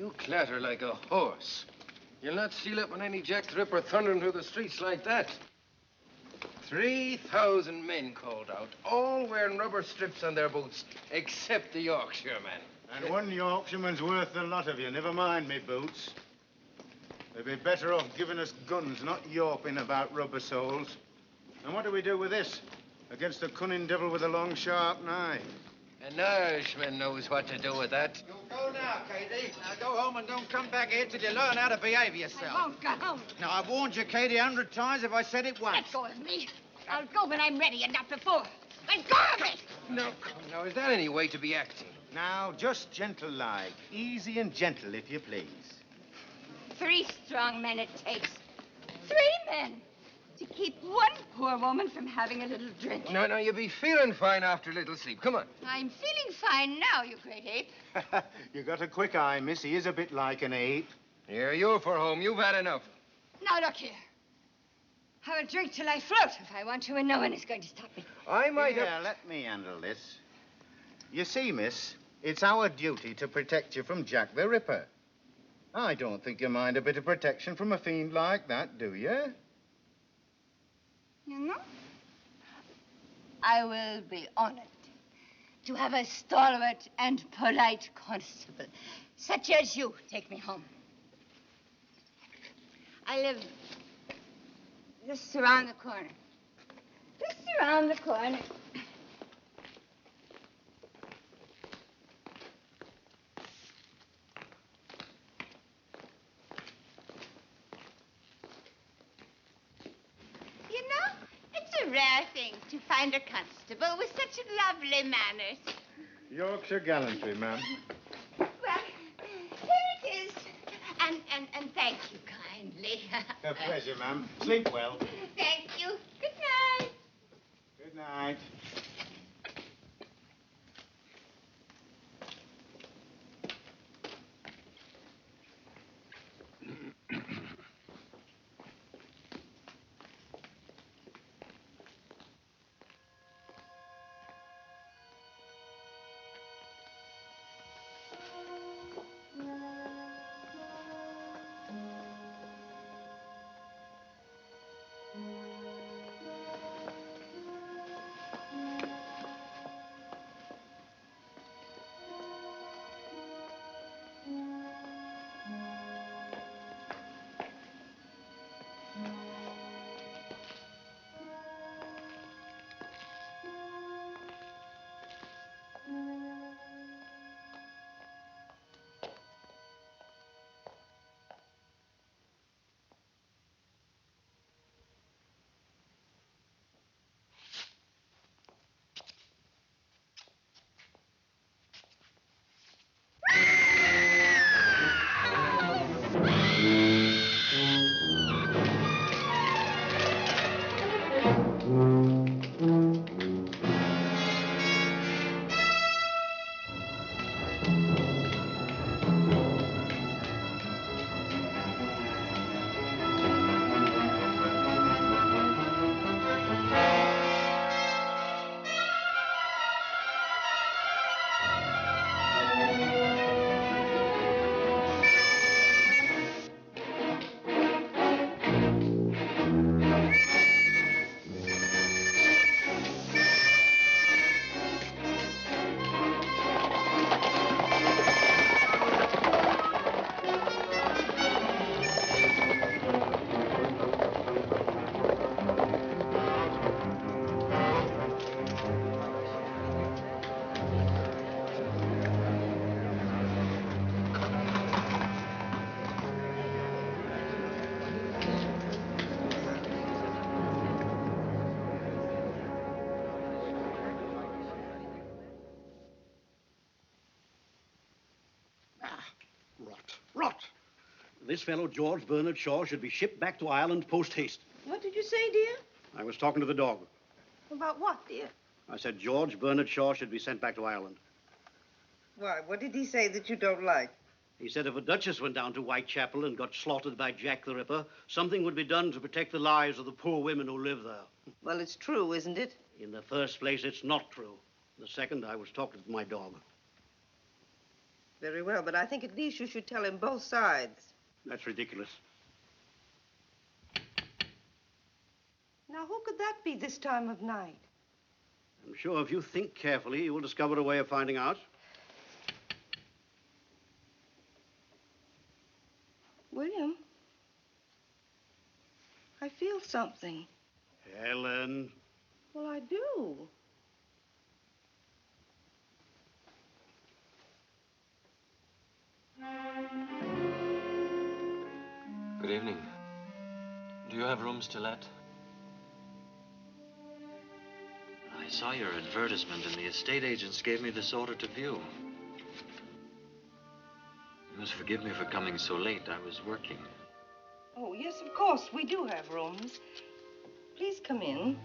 You clatter like a horse. You'll not steal up on any Jack the Ripper thundering through the streets like that. 3,000 men called out, all wearing rubber strips on their boots, except the Yorkshireman. And one Yorkshireman's worth the lot of you. Never mind me boots. They'd be better off giving us guns, not yawping about rubber soles. And what do we do with this? Against a cunning devil with a long, sharp knife. An Irishman knows what to do with that. You go now, Katie. Now go home and don't come back here till you learn how to behave yourself. I won't go home. Now, I've warned you, Katie, 100 times if I said it once. Let go of me. I'll go when I'm ready and not before. Let go of me! No, come now, is that any way to be acting? Now, just gentle-like. Easy and gentle, if you please. 3 strong men it takes. 3 men to keep one poor woman from having a little drink. No, you'll be feeling fine after a little sleep. Come on. I'm feeling fine now, you great ape. You got a quick eye, miss. He is a bit like an ape. Here, you're for home. You've had enough. Now, look here. I will drink till I float if I want to, and no one is going to stop me. I might Yeah, let me handle this. You see, miss, it's our duty to protect you from Jack the Ripper. I don't think you mind a bit of protection from a fiend like that, do you? You know, I will be honored to have a stalwart and polite constable, such as you, take me home. I live just around the corner. Just around the corner. You know, it's a rare thing to find a constable with such lovely manners. Yorkshire gallantry, ma'am. Well, here it is. And thank you kindly. A pleasure, ma'am. Sleep well. Thank you. Good night. Good night. Rot. This fellow, George Bernard Shaw, should be shipped back to Ireland post-haste. What did you say, dear? I was talking to the dog. About what, dear? I said George Bernard Shaw should be sent back to Ireland. Why, what did he say that you don't like? He said if a duchess went down to Whitechapel and got slaughtered by Jack the Ripper, something would be done to protect the lives of the poor women who live there. Well, it's true, isn't it? In the first place, it's not true. The second, I was talking to my dog. Very well, but I think at least you should tell him both sides. That's ridiculous. Now, who could that be this time of night? I'm sure if you think carefully, you will discover a way of finding out. William, I feel something. Helen. Well, I do. Good evening. Do you have rooms to let? I saw your advertisement and the estate agents gave me this order to view. You must forgive me for coming so late. I was working. Oh, yes, of course, we do have rooms. Please come in.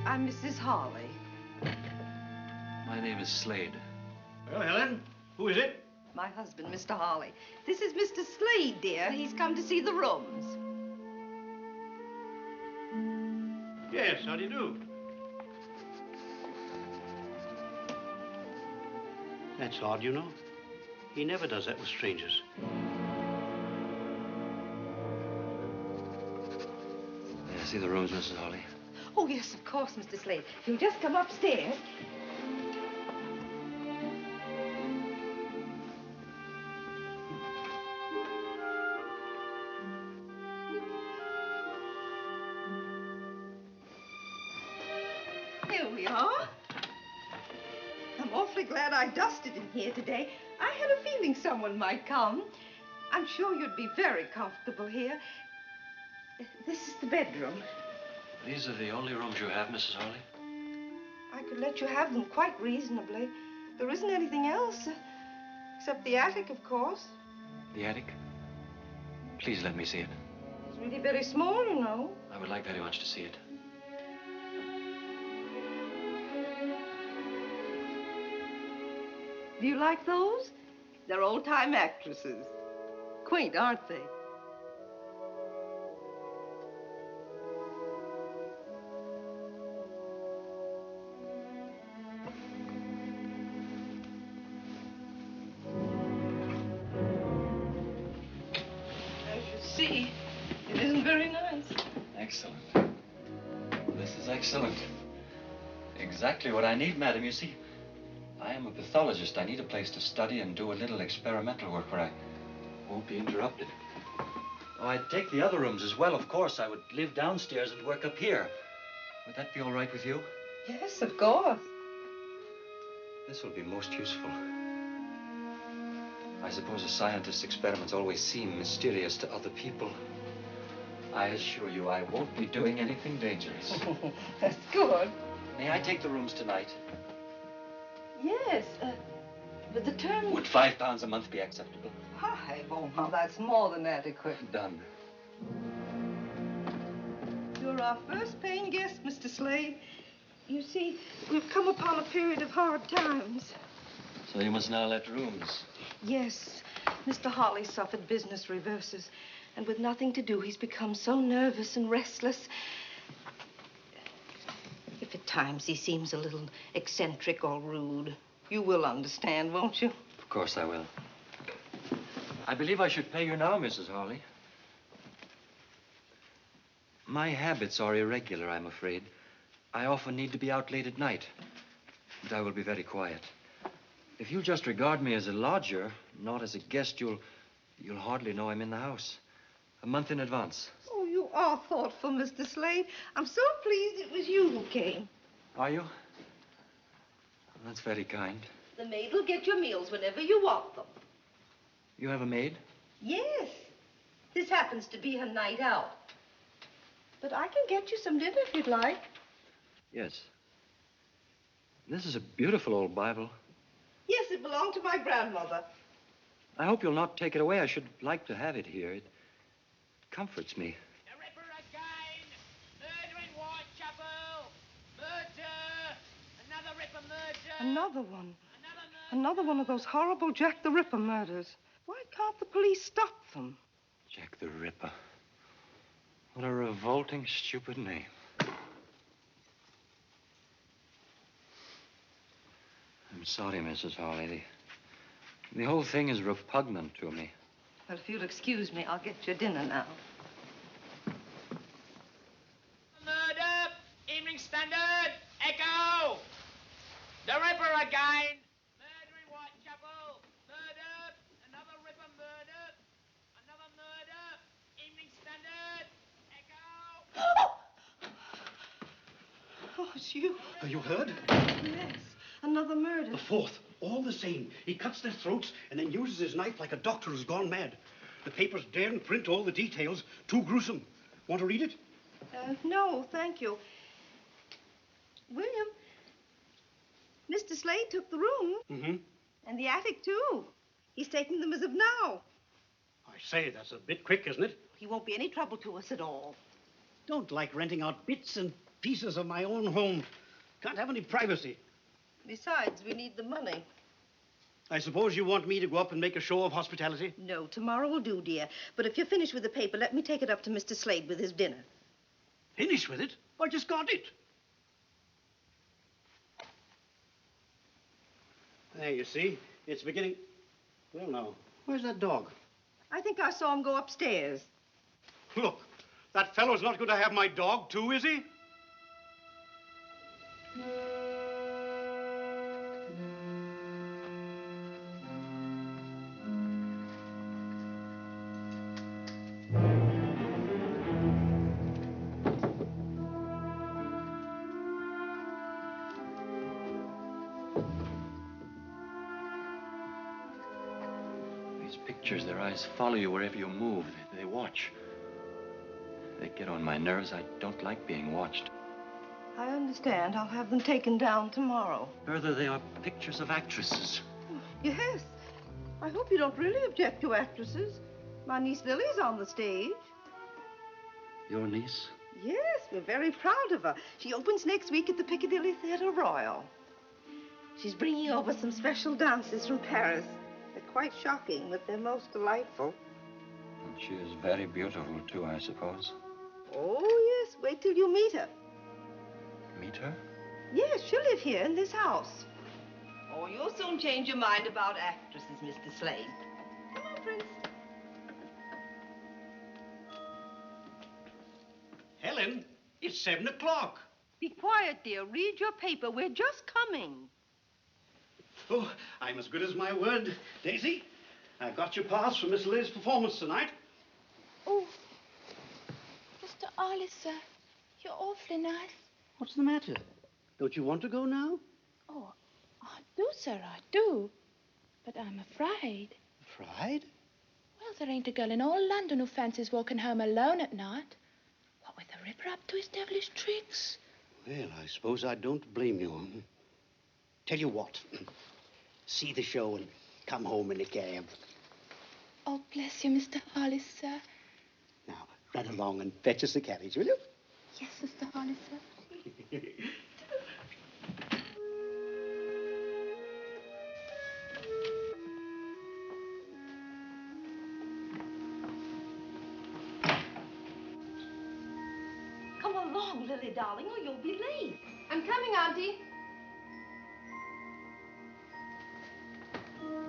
I'm Mrs. Harley. My name is Slade. Well, Helen, who is it? My husband, Mr. Harley. This is Mr. Slade, dear. He's come to see the rooms. Yes, how do you do? That's odd, you know. He never does that with strangers. May I see the rooms, Mrs. Harley? Oh, yes, of course, Mr. Slade. You'll just come upstairs. Here we are. I'm awfully glad I dusted in here today. I had a feeling someone might come. I'm sure you'd be very comfortable here. This is the bedroom. These are the only rooms you have, Mrs. Harley? I could let you have them quite reasonably. There isn't anything else, except the attic, of course. The attic? Please let me see it. It's really very small, you know. I would like very much to see it. Do you like those? They're old-time actresses. Quaint, aren't they? As you see, it isn't very nice. Excellent. This is excellent. Exactly what I need, madam. You see, I am a pathologist. I need a place to study and do a little experimental work where I won't be interrupted. Oh, I'd take the other rooms as well, of course. I would live downstairs and work up here. Would that be all right with you? Yes, of course. This will be most useful. I suppose a scientist's experiments always seem mysterious to other people. I assure you I won't be doing anything dangerous. That's good. May I take the rooms tonight? Yes, but the term... Would £5 a month be acceptable? Hi, oh, now that's more than adequate. Done. You're our first paying guest, Mr. Slade. You see, we've come upon a period of hard times. So you must now let rooms. Yes, Mr. Harley suffered business reverses, and with nothing to do, he's become so nervous and restless. If at times he seems a little eccentric or rude, you will understand, won't you? Of course I will. I believe I should pay you now, Mrs. Harley. My habits are irregular, I'm afraid. I often need to be out late at night. And I will be very quiet. If you'll just regard me as a lodger, not as a guest, you'll hardly know I'm in the house. A month in advance. Oh, you are thoughtful, Mr. Slade. I'm so pleased it was you who came. Are you? That's very kind. The maid will get your meals whenever you want them. You have a maid? Yes. This happens to be her night out. But I can get you some dinner if you'd like. Yes. This is a beautiful old Bible. Yes, it belonged to my grandmother. I hope you'll not take it away. I should like to have it here. It comforts me. The Ripper again! Murder in Whitechapel! Murder! Another Ripper murder! Another one. Another murder! Another one of those horrible Jack the Ripper murders. Why can't the police stop them? Jack the Ripper. What a revolting, stupid name. I'm sorry, Mrs. Harley. The whole thing is repugnant to me. Well, if you'll excuse me, I'll get your dinner now. Murder! Evening Standard! Echo! The Ripper again! Murder in Whitechapel! Murder! Another Ripper murder! Another murder! Evening Standard! Echo! Oh, it's you. You heard? Yes, another murder. The fourth. All the same. He cuts their throats and then uses his knife like a doctor who's gone mad. The papers daren't print all the details. Too gruesome. Want to read it? No, thank you. William, Mr. Slade took the room. Mm-hmm. And the attic, too. He's taking them as of now. I say, that's a bit quick, isn't it? He won't be any trouble to us at all. Don't like renting out bits and pieces of my own home. Can't have any privacy. Besides, we need the money. I suppose you want me to go up and make a show of hospitality? No, tomorrow will do, dear. But if you're finished with the paper, let me take it up to Mr. Slade with his dinner. Finish with it? I just got it. There, you see, it's beginning. Well, now, where's that dog? I think I saw him go upstairs. Look, that fellow's not going to have my dog, too, is he? These pictures, their eyes follow you wherever you move. They watch. They get on my nerves. I don't like being watched. I understand. I'll have them taken down tomorrow. Further, they are pictures of actresses. Yes. I hope you don't really object to actresses. My niece Lily's on the stage. Your niece? Yes, we're very proud of her. She opens next week at the Piccadilly Theatre Royal. She's bringing over some special dances from Paris. They're quite shocking, but they're most delightful. And she is very beautiful, too, I suppose. Oh, yes. Wait till you meet her. Meet her? Yes, she'll live here in this house. Oh, you'll soon change your mind about actresses, Mr. Slade. Come on, Prince. Helen, it's 7 o'clock. Be quiet, dear. Read your paper. We're just coming. Oh, I'm as good as my word. Daisy, I got your pass for Miss Liz's performance tonight. Oh, Mr. Harley, sir, you're awfully nice. What's the matter? Don't you want to go now? Oh, I do, sir, I do. But I'm afraid. Afraid? Well, there ain't a girl in all London who fancies walking home alone at night. What with the Ripper up to his devilish tricks. Well, I suppose I don't blame you. Tell you what, see the show and come home in a cab. Oh, bless you, Mr. Harley, sir. Now, run along and fetch us a carriage, will you? Yes, Mr. Harley, sir. Come along, Lily, darling, or you'll be late. I'm coming, Auntie.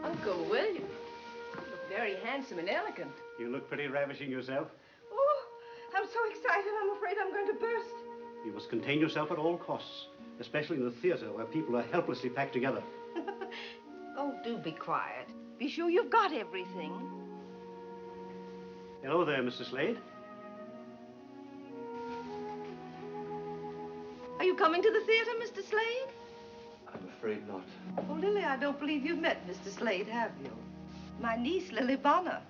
Uncle William, you look very handsome and elegant. You look pretty ravishing yourself. Oh, I'm so excited, I'm afraid I'm going to burst. You must contain yourself at all costs, especially in the theater where people are helplessly packed together. Oh, do be quiet. Be sure you've got everything. Hello there, Mr. Slade. Are you coming to the theater, Mr. Slade? I'm afraid not. Oh, Lily, I don't believe you've met Mr. Slade, have you? My niece, Lily Bonner.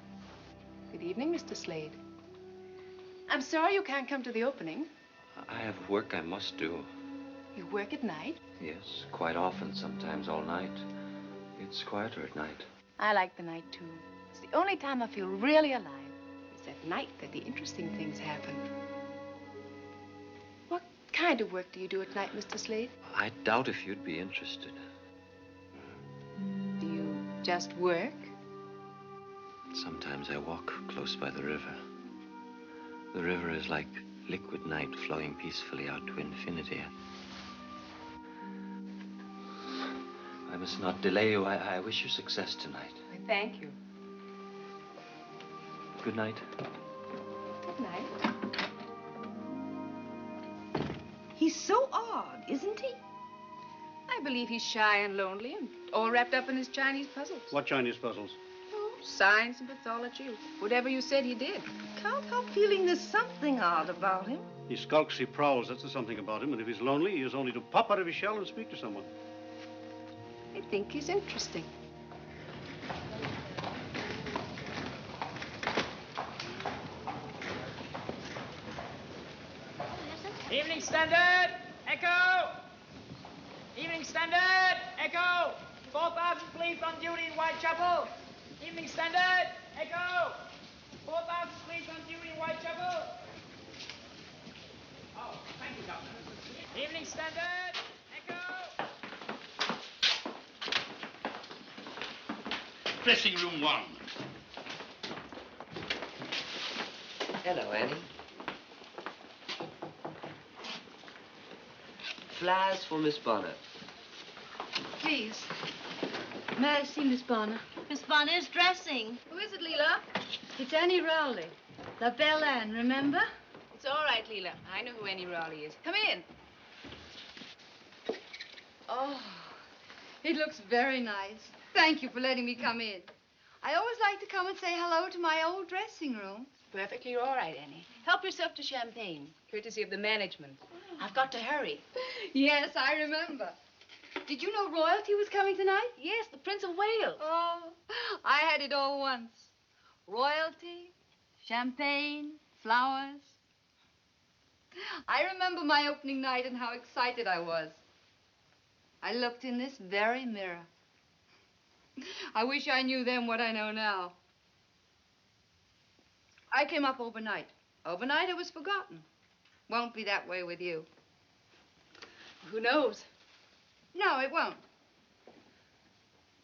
Good evening, Mr. Slade. I'm sorry you can't come to the opening. I have work I must do. You work at night? Yes, quite often, sometimes all night. It's quieter at night. I like the night, too. It's the only time I feel really alive. It's at night that the interesting things happen. What kind of work do you do at night, Mr. Slade? I doubt if you'd be interested. Do you just work? Sometimes I walk close by the river. The river is like liquid night flowing peacefully out to infinity. I must not delay you. I wish you success tonight. I thank you. Good night. Good night. He's so odd, isn't he? I believe he's shy and lonely and all wrapped up in his Chinese puzzles. What Chinese puzzles? Oh, science and pathology. Whatever you said, he did. Can't help feeling there's something odd about him. He skulks, he prowls. That's something about him. And if he's lonely, he is only to pop out of his shell and speak to someone. I think he's interesting. Evening Standard, Echo! Evening Standard, Echo! 4,000 police on duty in Whitechapel. Evening Standard, Echo! 4,000 police on duty in Whitechapel. Oh, thank you, Governor. Evening Standard, Echo! Dressing room 1. Hello, Annie. Flowers for Miss Bonner. Please. May I see Miss Bonner? Miss Bonner is dressing. Who is it, Leela? It's Annie Rowley. La Belle Anne, remember? It's all right, Leela. I know who Annie Raleigh is. Come in. Oh, it looks very nice. Thank you for letting me come in. I always like to come and say hello to my old dressing room. Perfectly all right, Annie. Help yourself to champagne, courtesy of the management. I've got to hurry. Yes, I remember. Did you know royalty was coming tonight? Yes, the Prince of Wales. Oh, I had it all once. Royalty, champagne, flowers. I remember my opening night and how excited I was. I looked in this very mirror. I wish I knew then what I know now. I came up overnight. Overnight I was forgotten. Won't be that way with you. Who knows? No, it won't.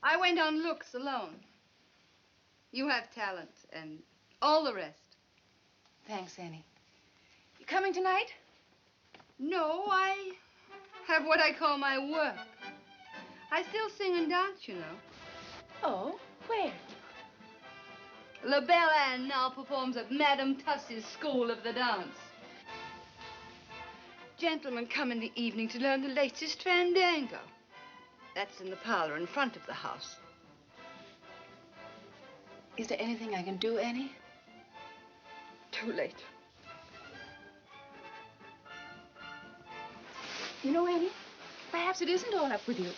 I went on looks alone. You have talent and all the rest. Thanks, Annie. You coming tonight? No, I have what I call my work. I still sing and dance, you know. Oh, where? La Belle Anne now performs at Madame Tussie's School of the Dance. Gentlemen come in the evening to learn the latest fandango. That's in the parlor in front of the house. Is there anything I can do, Annie? Too late. You know, Annie, perhaps it isn't all up with you.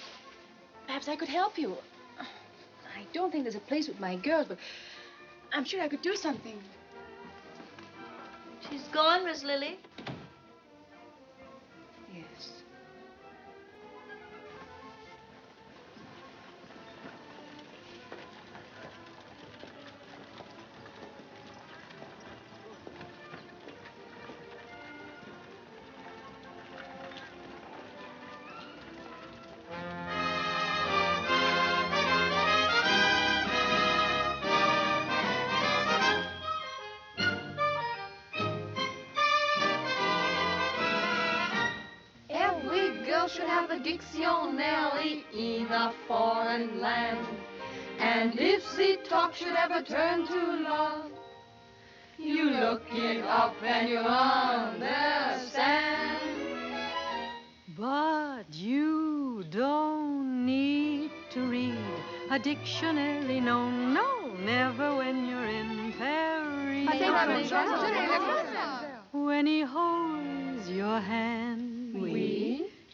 Perhaps I could help you. I don't think there's a place with my girls, but I'm sure I could do something. She's gone, Miss Lily. Yes. Should have a dictionary in a foreign land. And if the talk should ever turn to love, you look it up and you understand. But you don't need to read a dictionary, no, no, never when you're in Paris. When he holds your hand,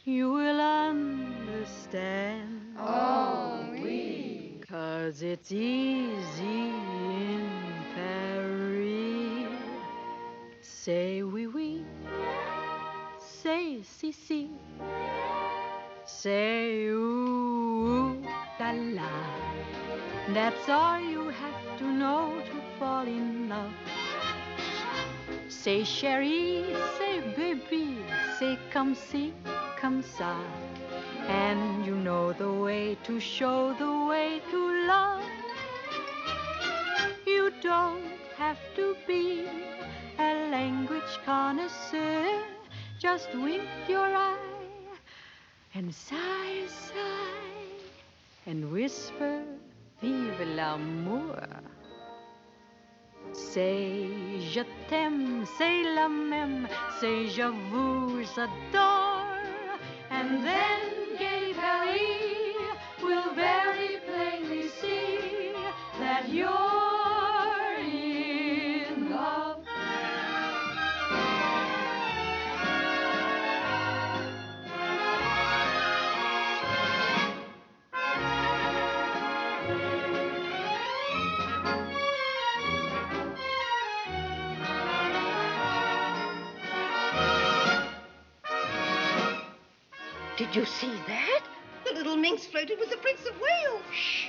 you will understand. Oh, oui. 'Cause it's easy in Paris. Say oui, oui. Say si, si. Say ooh, la, la. That's all you have to know to fall in love. Say chérie, say baby, say comme si, comme ça. And you know the way to show the way to love. You don't have to be a language connoisseur. Just wink your eye and sigh, sigh. and whisper, vive l'amour. Say je t'aime, say la même, say je vous adore, and then gay Paris will very plainly see that you're in love. Did you see that? The little minx flirted with the Prince of Wales. Shh.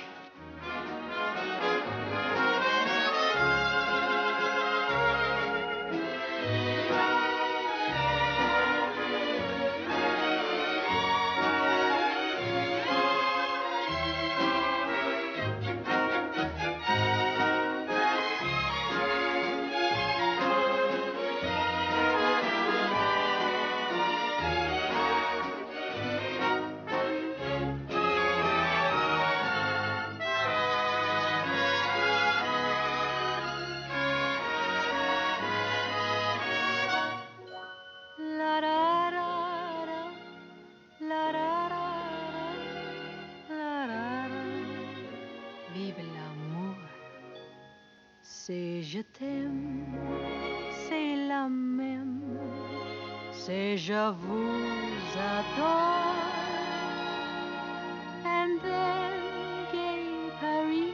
Vive l'amour, c'est je t'aime, c'est la même, c'est je vous adore, and then gay Paris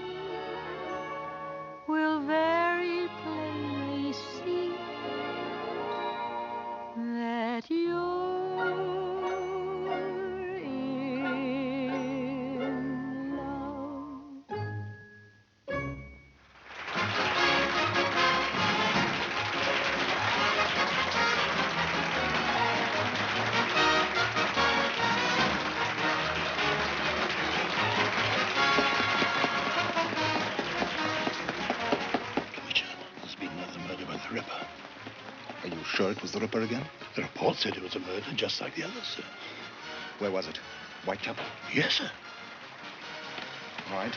will very plainly see that you're in love. There's been another murder by the Ripper. Are you sure it was the Ripper again? The report said it was a murder, just like the others, sir. Where was it? Whitechapel? Yes, sir. Right.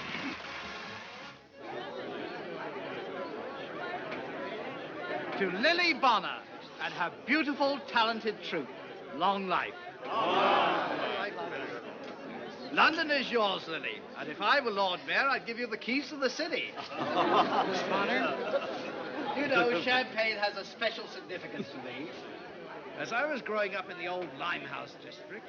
To Lily Bonner and her beautiful, talented troupe, long life. London is yours, Lily, and if I were Lord Mayor, I'd give you the keys to the city. Miss Bonner, you know, champagne has a special significance to me. As I was growing up in the old Limehouse district,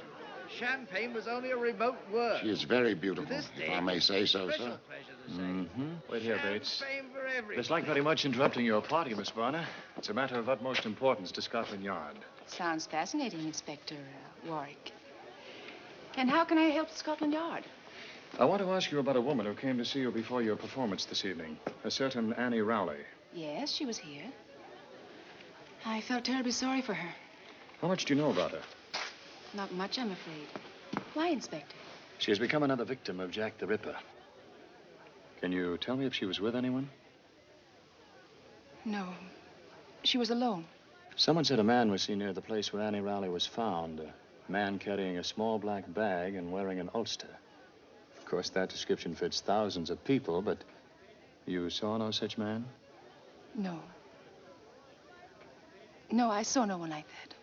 champagne was only a remote word. She is very beautiful, To this if day, I may say so, special sir. pleasure to say. Mm-hmm. Wait here, Bates. Champagne for everyone. Dislike very much interrupting your party, Miss Bonner. It's a matter of utmost importance to Scotland Yard. Sounds fascinating, Inspector Warwick. And how can I help Scotland Yard? I want to ask you about a woman who came to see you before your performance this evening, a certain Annie Rowley. Yes, she was here. I felt terribly sorry for her. How much do you know about her? Not much, I'm afraid. Why, Inspector? She has become another victim of Jack the Ripper. Can you tell me if she was with anyone? No. She was alone. Someone said a man was seen near the place where Annie Rowley was found. A man carrying a small black bag and wearing an ulster. Of course, that description fits thousands of people, but you saw no such man? No. No, I saw no one like that.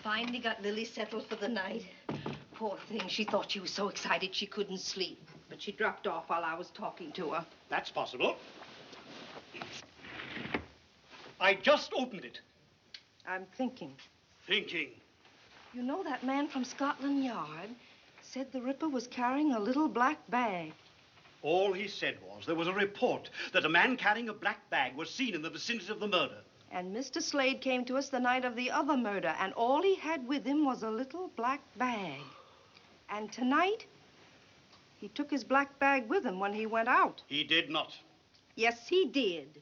Finally got Lily settled for the night. Poor thing, she thought she was so excited she couldn't sleep. But she dropped off while I was talking to her. That's possible. I just opened it. I'm thinking. Thinking. You know, that man from Scotland Yard said the Ripper was carrying a little black bag. All he said was there was a report that a man carrying a black bag was seen in the vicinity of the murder. And Mr. Slade came to us the night of the other murder, and all he had with him was a little black bag. And tonight, He took his black bag with him when he went out. He did not. Yes, he did.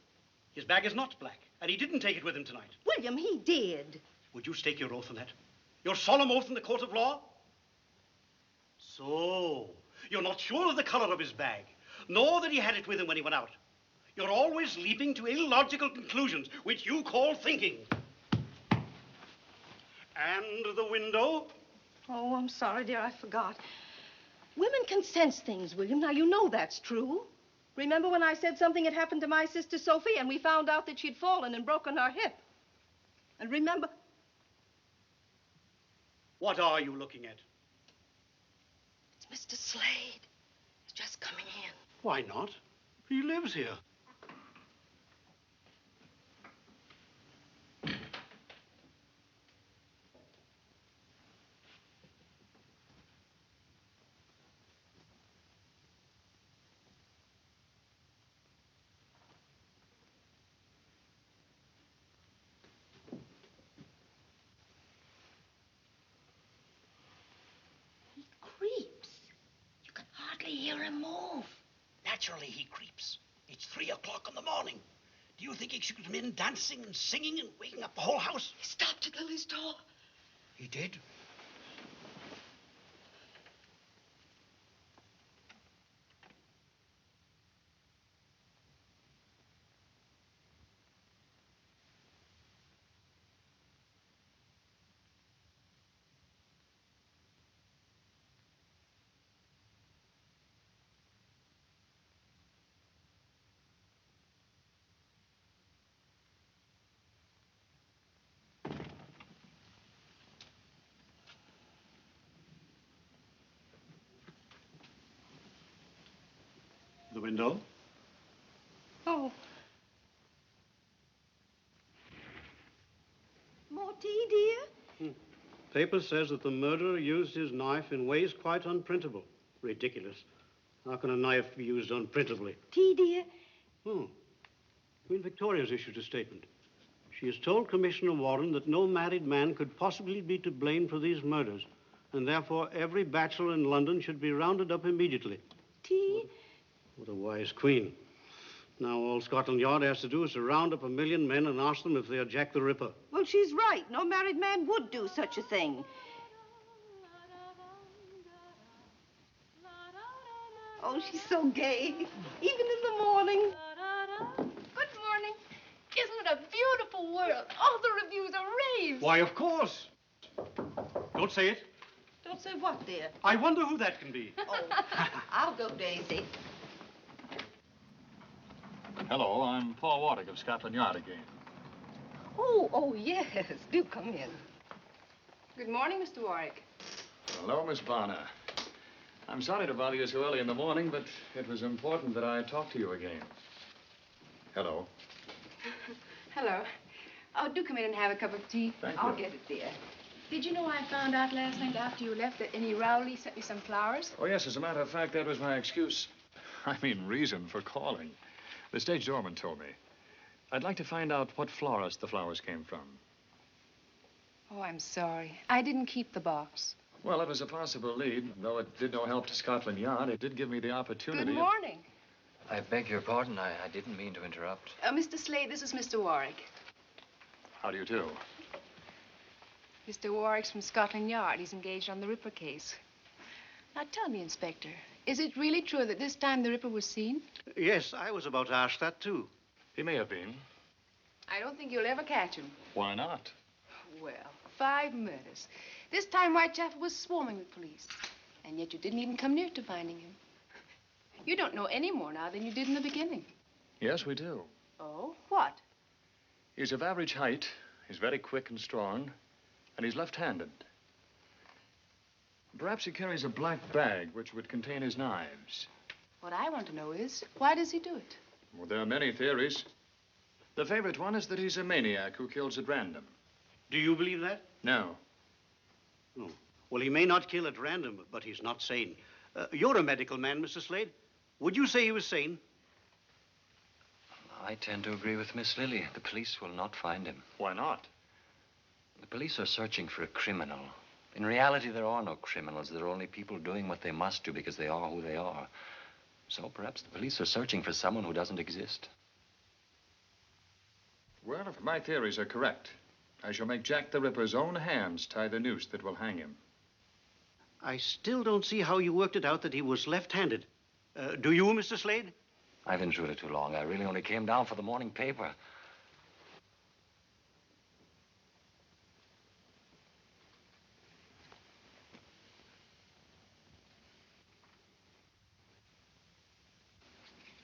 His bag is not black, and he didn't take it with him tonight. William, he did. Would you stake your oath on that? Your solemn oath in the court of law? So, you're not sure of the color of his bag, nor that he had it with him when he went out. You're always leaping to illogical conclusions, which you call thinking. And the window? Oh, I'm sorry, dear, I forgot. Women can sense things, William. Now, you know that's true. Remember when I said something had happened to my sister Sophie and we found out that she'd fallen and broken her hip? And remember... What are you looking at? It's Mr. Slade. He's just coming in. Why not? He lives here. Hear him move. Naturally, he creeps. It's 3 o'clock in the morning. Do you think he should come in dancing and singing and waking up the whole house? He stopped at Lily's door. He did? The window? Oh. More tea, dear? Paper says that the murderer used his knife in ways quite unprintable. Ridiculous. How can a knife be used unprintably? Tea, dear? Queen Victoria's issued a statement. She has told Commissioner Warren that no married man could possibly be to blame for these murders, and therefore every bachelor in London should be rounded up immediately. Tea? What a wise queen. Now all Scotland Yard has to do is to round up 1 million men and ask them if they are Jack the Ripper. Well, she's right. No married man would do such a thing. Oh, she's so gay. Even in the morning. Good morning. Isn't it a beautiful world? All the reviews are raves. Why, of course. Don't say it. Don't say what, dear? I wonder who that can be. Oh, I'll go, Daisy. Hello, I'm Paul Warwick of Scotland Yard again. Oh, yes. Do come in. Good morning, Mr. Warwick. Hello, Miss Bonner. I'm sorry to bother you so early in the morning, but it was important that I talk to you again. Hello. Hello. Oh, do come in and have a cup of tea. Thank I'll you. get it, dear. Did you know I found out last night after you left that any Rowley sent me some flowers? Oh, yes, as a matter of fact, that was my excuse. I mean, reason for calling. The stage doorman told me. I'd like to find out what florist the flowers came from. Oh, I'm sorry. I didn't keep the box. Well, it was a possible lead. Though it did no help to Scotland Yard, it did give me the opportunity. Good morning. I beg your pardon. I didn't mean to interrupt. Mr. Slade, this is Mr. Warwick. How do you do? Mr. Warwick's from Scotland Yard. He's engaged on the Ripper case. Now, tell me, Inspector, is it really true that this time the Ripper was seen? Yes, I was about to ask that, too. He may have been. I don't think you'll ever catch him. Why not? Well, 5 murders. This time Whitechapel was swarming with police. And yet you didn't even come near to finding him. You don't know any more now than you did in the beginning. Yes, we do. Oh, what? He's of average height. He's very quick and strong. And he's left-handed. Perhaps he carries a black bag which would contain his knives. What I want to know is, why does he do it? Well, there are many theories. The favorite one is that he's a maniac who kills at random. Do you believe that? No. No. Well, he may not kill at random, but he's not sane. You're a medical man, Mr. Slade. Would you say he was sane? I tend to agree with Miss Lily. The police will not find him. Why not? The police are searching for a criminal. In reality, there are no criminals. There are only people doing what they must do because they are who they are. So perhaps the police are searching for someone who doesn't exist. Well, if my theories are correct, I shall make Jack the Ripper's own hands tie the noose that will hang him. I still don't see how you worked it out that he was left-handed. Do you, Mr. Slade? I've intruded too long. I really only came down for the morning paper.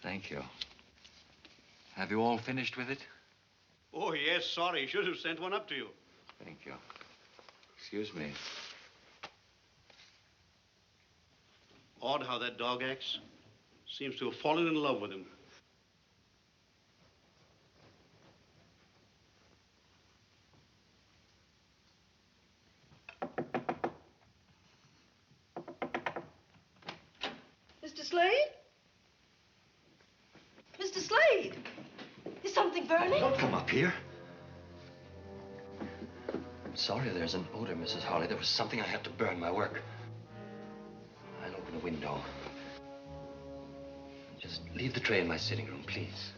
Thank you. Have you all finished with it? Oh, yes, sorry. Should have sent one up to you. Thank you. Excuse me. Odd how that dog acts. Seems to have fallen in love with him. Mr. Slade? Mr. Slade! Is something burning? Don't come up here. I'm sorry there's an odor, Mrs. Harley. There was something I had to burn, my work. I'll open a window. Just leave the tray in my sitting room, please.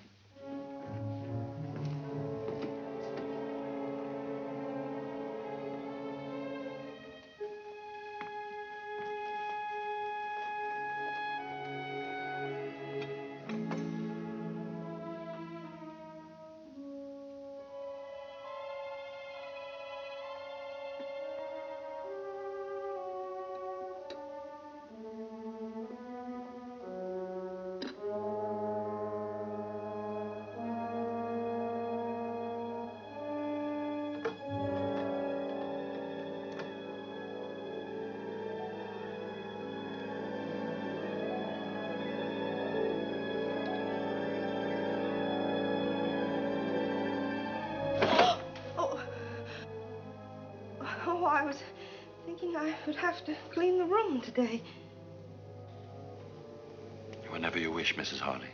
Oh, I was thinking I would have to clean the room today. Whenever you wish, Mrs. Harley.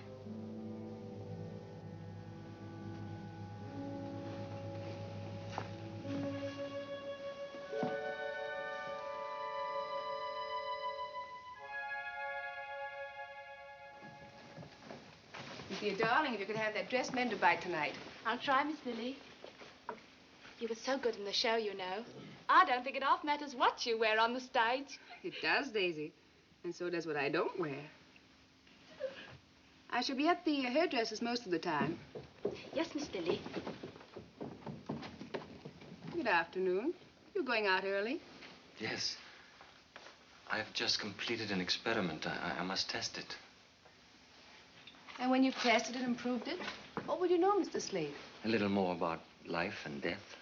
You'd be a darling if you could have that dress mended by tonight. I'll try, Miss Lily. You were so good in the show, you know. I don't think it half matters what you wear on the stage. It does, Daisy. And so does what I don't wear. I shall be at the hairdresser's most of the time. Yes, Miss Lily. Good afternoon. You're going out early? Yes. I've just completed an experiment. I must test it. And when you've tested it and proved it, what would you know, Mr. Slade? A little more about life and death.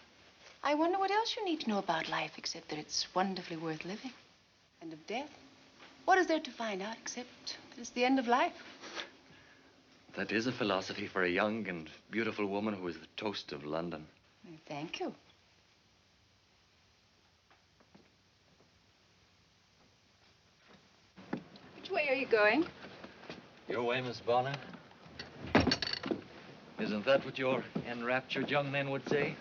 I wonder what else you need to know about life except that it's wonderfully worth living. And of death? What is there to find out except that it's the end of life? That is a philosophy for a young and beautiful woman who is the toast of London. Thank you. Which way are you going? Your way, Miss Bonner? Isn't that what your enraptured young men would say?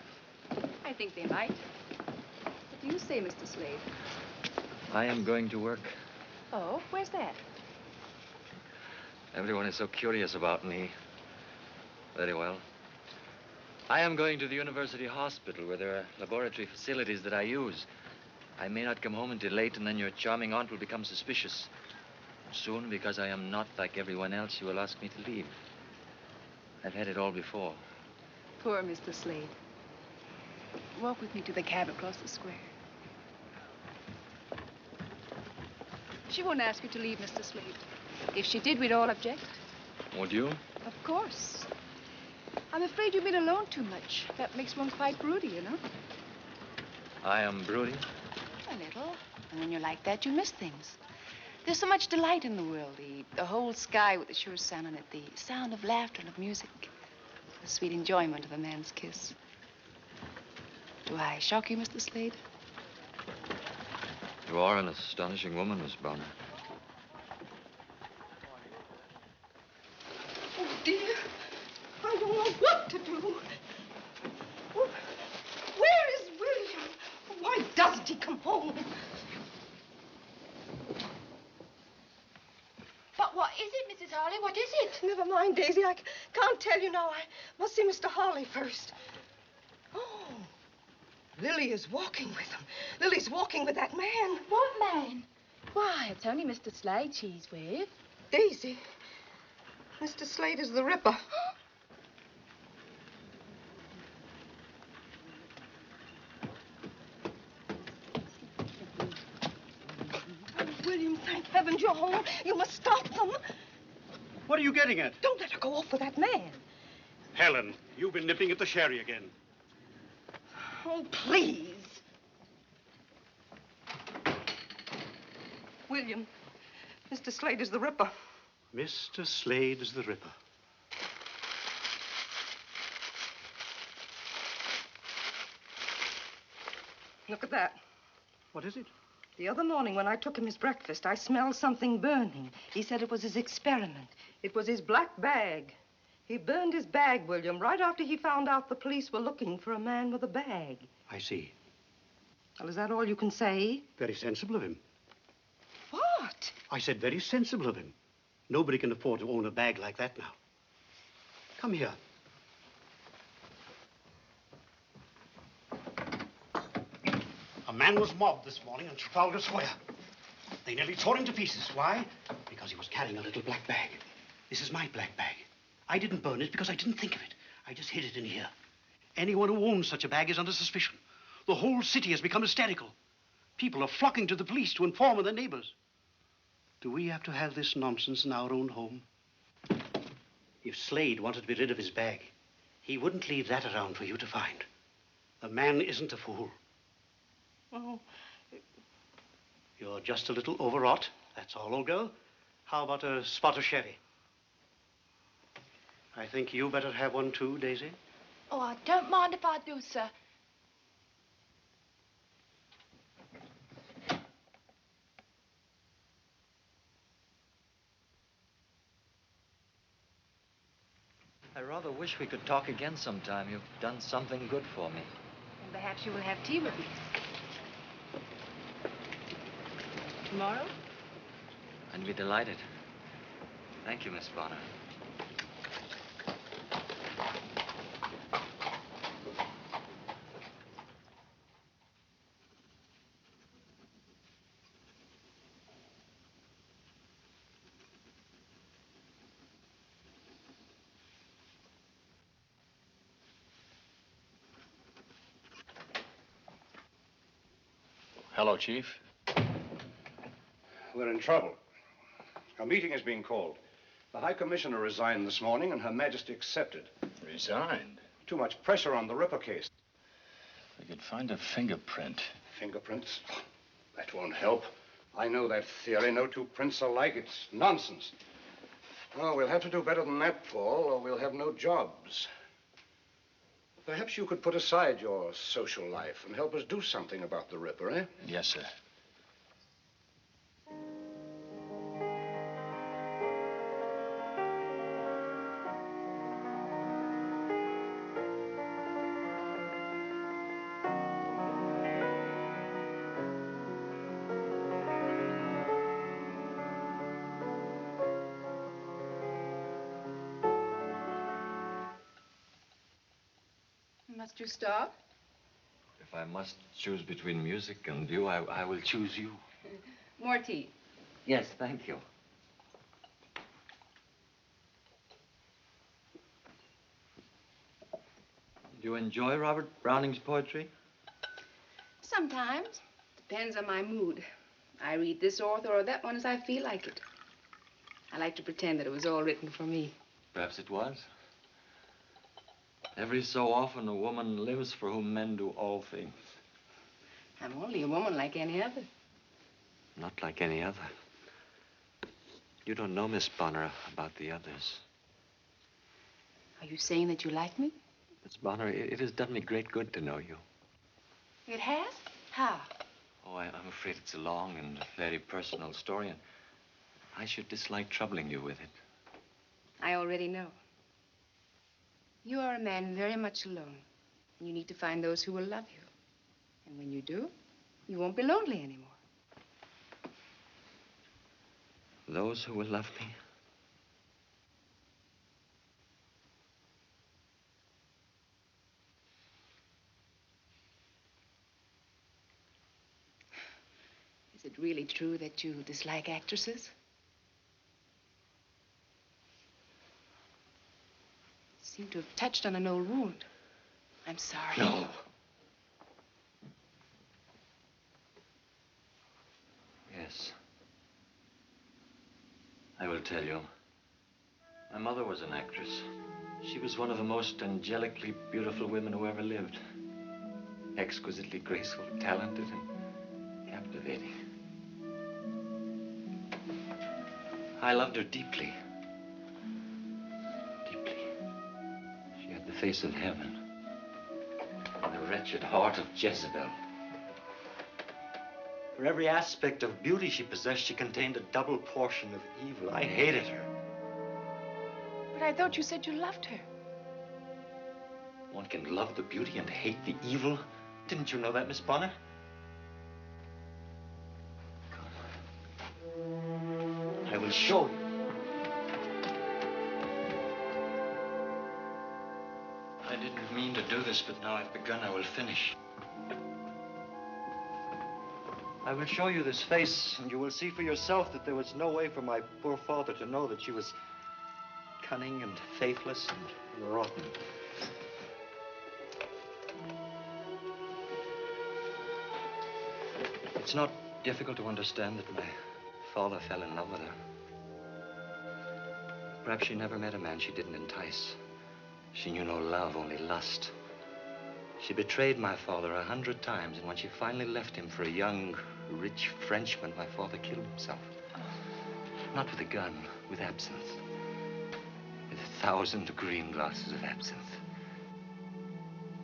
I think they might. What do you say, Mr. Slade? I am going to work. Oh, where's that? Everyone is so curious about me. Very well. I am going to the university hospital where there are laboratory facilities that I use. I may not come home until late, and then your charming aunt will become suspicious. Soon, because I am not like everyone else, she will ask me to leave. I've had it all before. Poor Mr. Slade. Walk with me to the cab across the square. She won't ask you to leave, Mr. Slade. If she did, we'd all object. Would you? Of course. I'm afraid you've been alone too much. That makes one quite broody, you know. I am brooding. A little. And when you're like that, you miss things. There's so much delight in the world. The whole sky with the sure sun on it. The sound of laughter and of music. The sweet enjoyment of a man's kiss. Do I shock you, Mr. Slade? You are an astonishing woman, Miss Bonner. Oh, dear. I don't know what to do. Where is William? Why doesn't he come home? Never mind, Daisy. I can't tell you now. I must see Mr. Harley first. Oh, Lily is walking with him. Lily's walking with that man. What man? Why, it's only Mr. Slade she's with. Daisy, Mr. Slade is the Ripper. Oh, William, thank heavens you're home. You must stop them. What are you getting at? Don't let her go off with that man. Helen, you've been nipping at the sherry again. Oh, please. William, Mr. Slade is the Ripper. Mr. Slade is the Ripper. Look at that. What is it? The other morning when I took him his breakfast, I smelled something burning. He said it was his experiment. It was his black bag. He burned his bag, William, right after he found out the police were looking for a man with a bag. I see. Well, is that all you can say? Very sensible of him. What? I said very sensible of him. Nobody can afford to own a bag like that now. Come here. A man was mobbed this morning on Trafalgar Square. They nearly tore him to pieces. Why? Because he was carrying a little black bag. This is my black bag. I didn't burn it because I didn't think of it. I just hid it in here. Anyone who owns such a bag is under suspicion. The whole city has become hysterical. People are flocking to the police to inform of their neighbors. Do we have to have this nonsense in our own home? If Slade wanted to be rid of his bag, he wouldn't leave that around for you to find. The man isn't a fool. Oh. You're just a little overwrought. That's all, old girl. How about a spot of sherry? I think you better have one too, Daisy. Oh, I don't mind if I do, sir. I rather wish we could talk again sometime. You've done something good for me. And perhaps you will have tea with me. Tomorrow? I'd be delighted. Thank you, Miss Bonner. Hello, Chief. We're in trouble. A meeting is being called. The High Commissioner resigned this morning, and Her Majesty accepted. Resigned? Too much pressure on the Ripper case. We could find a fingerprint. Fingerprints? That won't help. I know that theory. No two prints are alike. It's nonsense. Oh, we'll have to do better than that, Paul, or we'll have no jobs. Perhaps you could put aside your social life and help us do something about the Ripper, eh? Yes, sir. Must you stop? If I must choose between music and you, I will choose you. More tea. Yes, thank you. Do you enjoy Robert Browning's poetry? Sometimes. Depends on my mood. I read this author or that one as I feel like it. I like to pretend that it was all written for me. Perhaps it was. Every so often, a woman lives for whom men do all things. I'm only a woman like any other. Not like any other. You don't know, Miss Bonner, about the others. Are you saying that you like me? Miss Bonner, it has done me great good to know you. It has? How? Oh, I'm afraid it's a long and very personal story, and I should dislike troubling you with it. I already know. You are a man very much alone. You need to find those who will love you. And when you do, you won't be lonely anymore. Those who will love me? it really true that you dislike actresses? You seem to have touched on an old wound. I'm sorry. No. Yes. I will tell you. My mother was an actress. She was one of the most angelically beautiful women who ever lived. Exquisitely graceful, talented, and captivating. I loved her deeply. Deeply. She had the face of heaven and the wretched heart of Jezebel. For every aspect of beauty she possessed, she contained a double portion of evil. I hated her. But I thought you said you loved her. One can love the beauty and hate the evil. Didn't you know that, Miss Bonner? Come. I will show you. I didn't mean to do this, but now I've begun, I will finish. I will show you this face, and you will see for yourself that there was no way for my poor father to know that she was cunning and faithless and rotten. It's not difficult to understand that my father fell in love with her. Perhaps she never met a man she didn't entice. She knew no love, only lust. She betrayed my father 100 times, and when she finally left him for a young, rich Frenchman, my father killed himself. Not with a gun, with absinthe. With 1,000 green glasses of absinthe.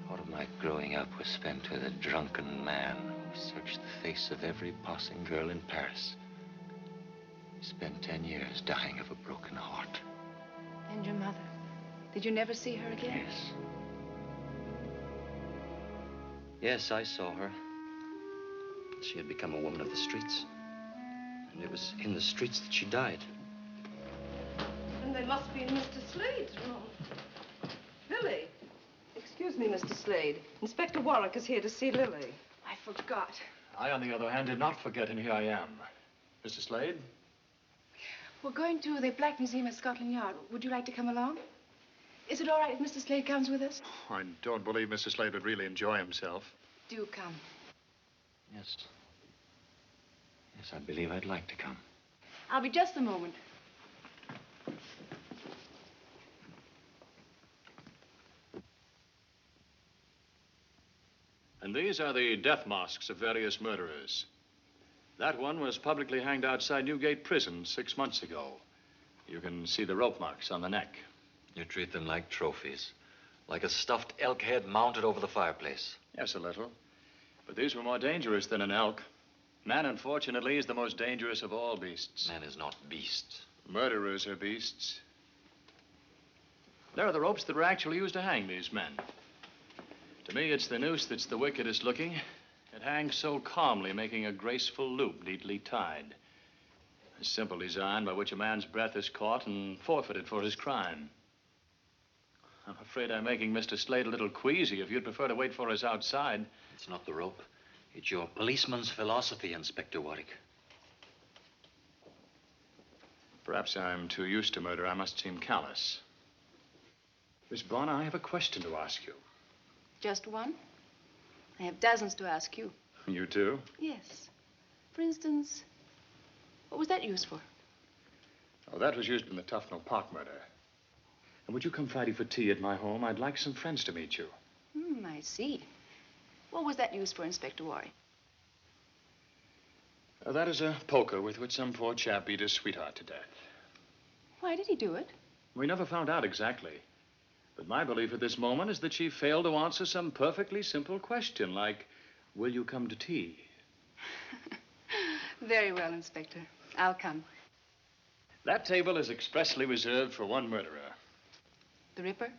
Part of my growing up was spent with a drunken man who searched the face of every passing girl in Paris. He spent 10 years dying of a broken heart. And your mother? Did you never see her again? Yes. Yes, I saw her. She had become a woman of the streets. And it was in the streets that she died. And they must be in Mr. Slade's room. Lily. Excuse me, Mr. Slade. Inspector Warwick is here to see Lily. I forgot. I, on the other hand, did not forget, and here I am. Mr. Slade? We're going to the Black Museum at Scotland Yard. Would you like to come along? Is it all right if Mr. Slade comes with us? I don't believe Mr. Slade would really enjoy himself. Do come. Yes. Yes, I believe I'd like to come. I'll be just a moment. And these are the death masks of various murderers. That one was publicly hanged outside Newgate Prison 6 months ago. You can see the rope marks on the neck. You treat them like trophies. Like a stuffed elk head mounted over the fireplace. Yes, a little. But these were more dangerous than an elk. Man, unfortunately, is the most dangerous of all beasts. Man is not beast. Murderers are beasts. There are the ropes that were actually used to hang these men. To me, it's the noose that's the wickedest looking. It hangs so calmly, making a graceful loop neatly tied. A simple design by which a man's breath is caught and forfeited for his crime. I'm afraid I'm making Mr. Slade a little queasy. If you'd prefer to wait for us outside. It's not the rope. It's your policeman's philosophy, Inspector Warwick. Perhaps I'm too used to murder. I must seem callous. Miss Bonner, I have a question to ask you. Just one? I have dozens to ask you. You too? Yes. For instance, what was that used for? Oh, that was used in the Tufnell Park murder. And would you come Friday for tea at my home? I'd like some friends to meet you. I see. What was that used for, Inspector Warwick? That is a poker with which some poor chap beat his sweetheart to death. Why did he do it? We never found out exactly. But my belief at this moment is that she failed to answer some perfectly simple question, like, will you come to tea? Very well, Inspector. I'll come. That table is expressly reserved for one murderer. The Ripper?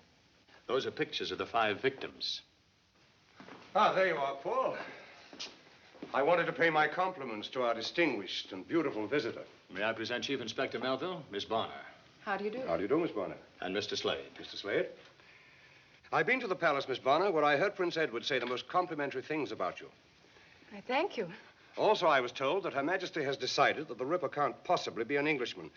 Those are pictures of the 5 victims. Ah, there you are, Paul. I wanted to pay my compliments to our distinguished and beautiful visitor. May I present Chief Inspector Melville, Miss Bonner. How do you do? How do you do, Miss Bonner? And Mr. Slade. Mr. Slade? I've been to the palace, Miss Bonner, where I heard Prince Edward say the most complimentary things about you. I thank you. Also, I was told that Her Majesty has decided that the Ripper can't possibly be an Englishman.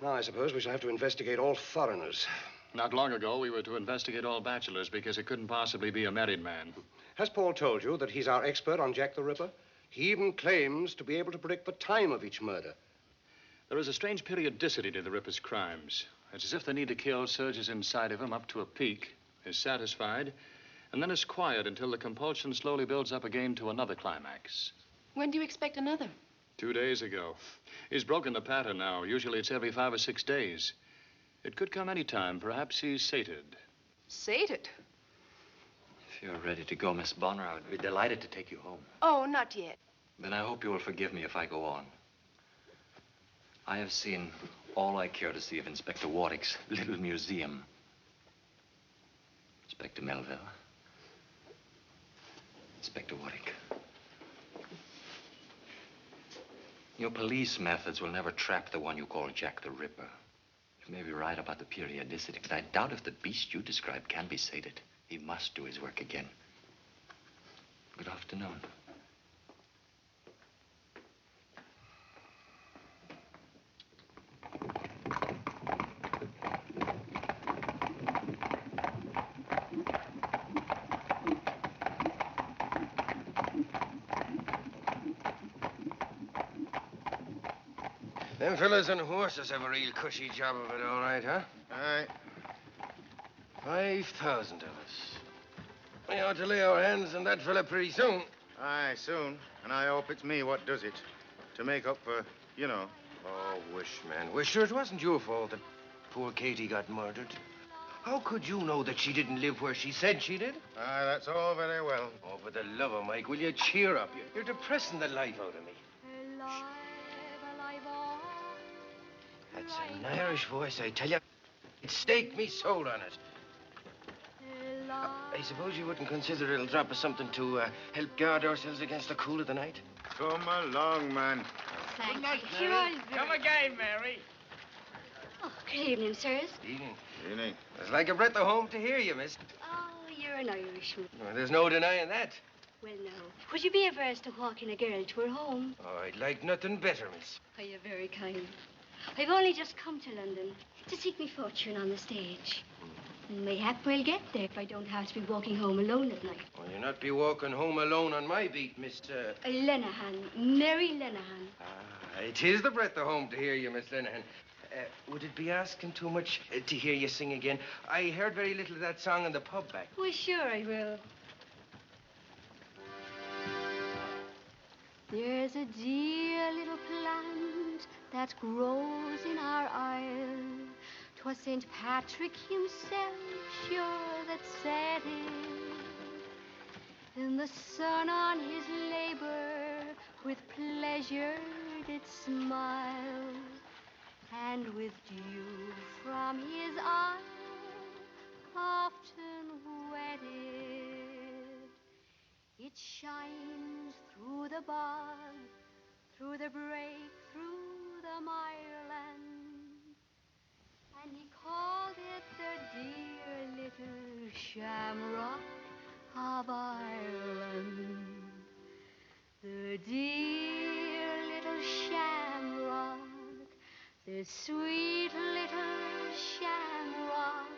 Now, I suppose we shall have to investigate all foreigners. Not long ago, we were to investigate all bachelors because it couldn't possibly be a married man. Has Paul told you that he's our expert on Jack the Ripper? He even claims to be able to predict the time of each murder. There is a strange periodicity to the Ripper's crimes. It's as if the need to kill surges inside of him up to a peak, is satisfied, and then is quiet until the compulsion slowly builds up again to another climax. When do you expect another? 2 days ago. He's broken the pattern now. Usually it's every 5 or 6 days. It could come any time. Perhaps he's sated. Sated? If you're ready to go, Miss Bonner, I would be delighted to take you home. Oh, not yet. Then I hope you will forgive me if I go on. I have seen all I care to see of Inspector Warwick's little museum. Inspector Melville. Inspector Warwick. Your police methods will never trap the one you call Jack the Ripper. You may be right about the periodicity, but I doubt if the beast you described can be sated. He must do his work again. Good afternoon. Them fellas on horses have a real cushy job of it, all right, huh? Aye. 5,000 of us. We ought to lay our hands on that fella pretty soon. Aye, soon. And I hope it's me what does it. To make up for, you know. Oh, wish, man. Wish. Sure, it wasn't your fault that poor Katie got murdered. How could you know that she didn't live where she said she did? Aye, that's all very well. Oh, for the love of Mike, will you cheer up? You're depressing the life out of me. That's an Irish voice, I tell you. It staked me soul on it. I suppose you wouldn't consider a little drop of something to help guard ourselves against the cool of the night? Come along, man. Thank you. Come again, Mary. Oh, good evening, sirs. Evening. Evening. It's like a breath of home to hear you, miss. Oh, you're an Irishman. Well, there's no denying that. Well, no. Would you be averse to walking a girl to her home? Oh, I'd like nothing better, miss. Oh, you're very kind. I've only just come to London to seek me fortune on the stage. Mayhap we'll get there if I don't have to be walking home alone at night. Well, you'll not be walking home alone on my beat, Miss... Lenehan. Mary Lenehan. Ah, it is the breath of home to hear you, Miss Lenehan. Would it be asking too much to hear you sing again? I heard very little of that song in the pub back. Well, sure I will. There's a dear little plant that grows in our isle. 'Twas St. Patrick himself, sure, that said it. And the sun on his labor with pleasure did smile, and with dew from his eye often wetted. It shines through the bog, through the brake, through the mireland, and he called it the dear little shamrock of Ireland. The dear little shamrock, the sweet little shamrock,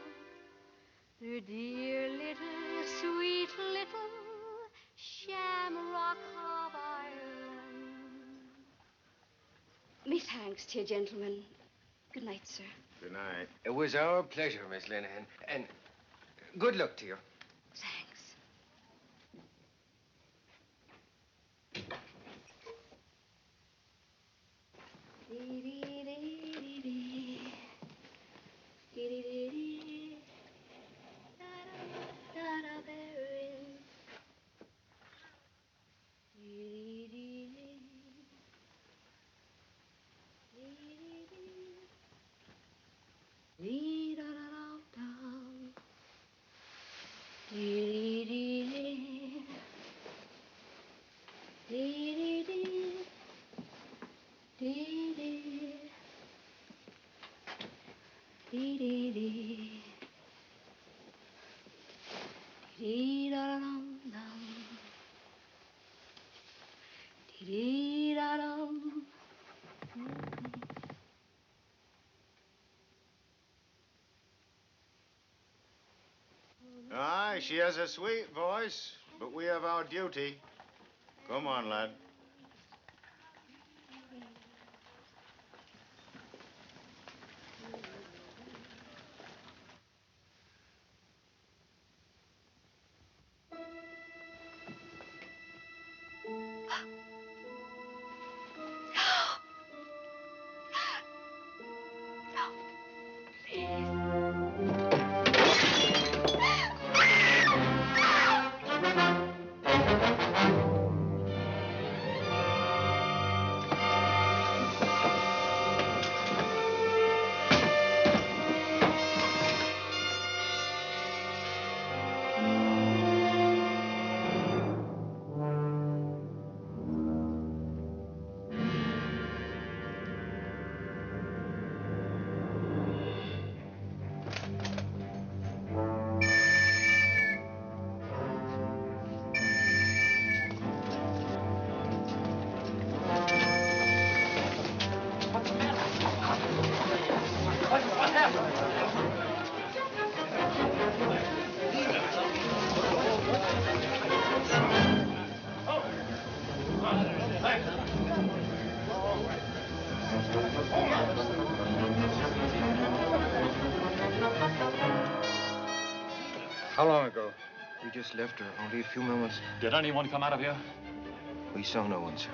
the dear little, sweet little shamrock of Ireland. Me thanks to you, gentlemen. Good night, sir. Good night. It was our pleasure, Miss Lenehan. And good luck to you. Thanks. Dee Aye, she has a sweet voice, but we have our duty. Come on, lad. How long ago? We just left her, only a few moments. Did anyone come out of here? We saw no one, sir.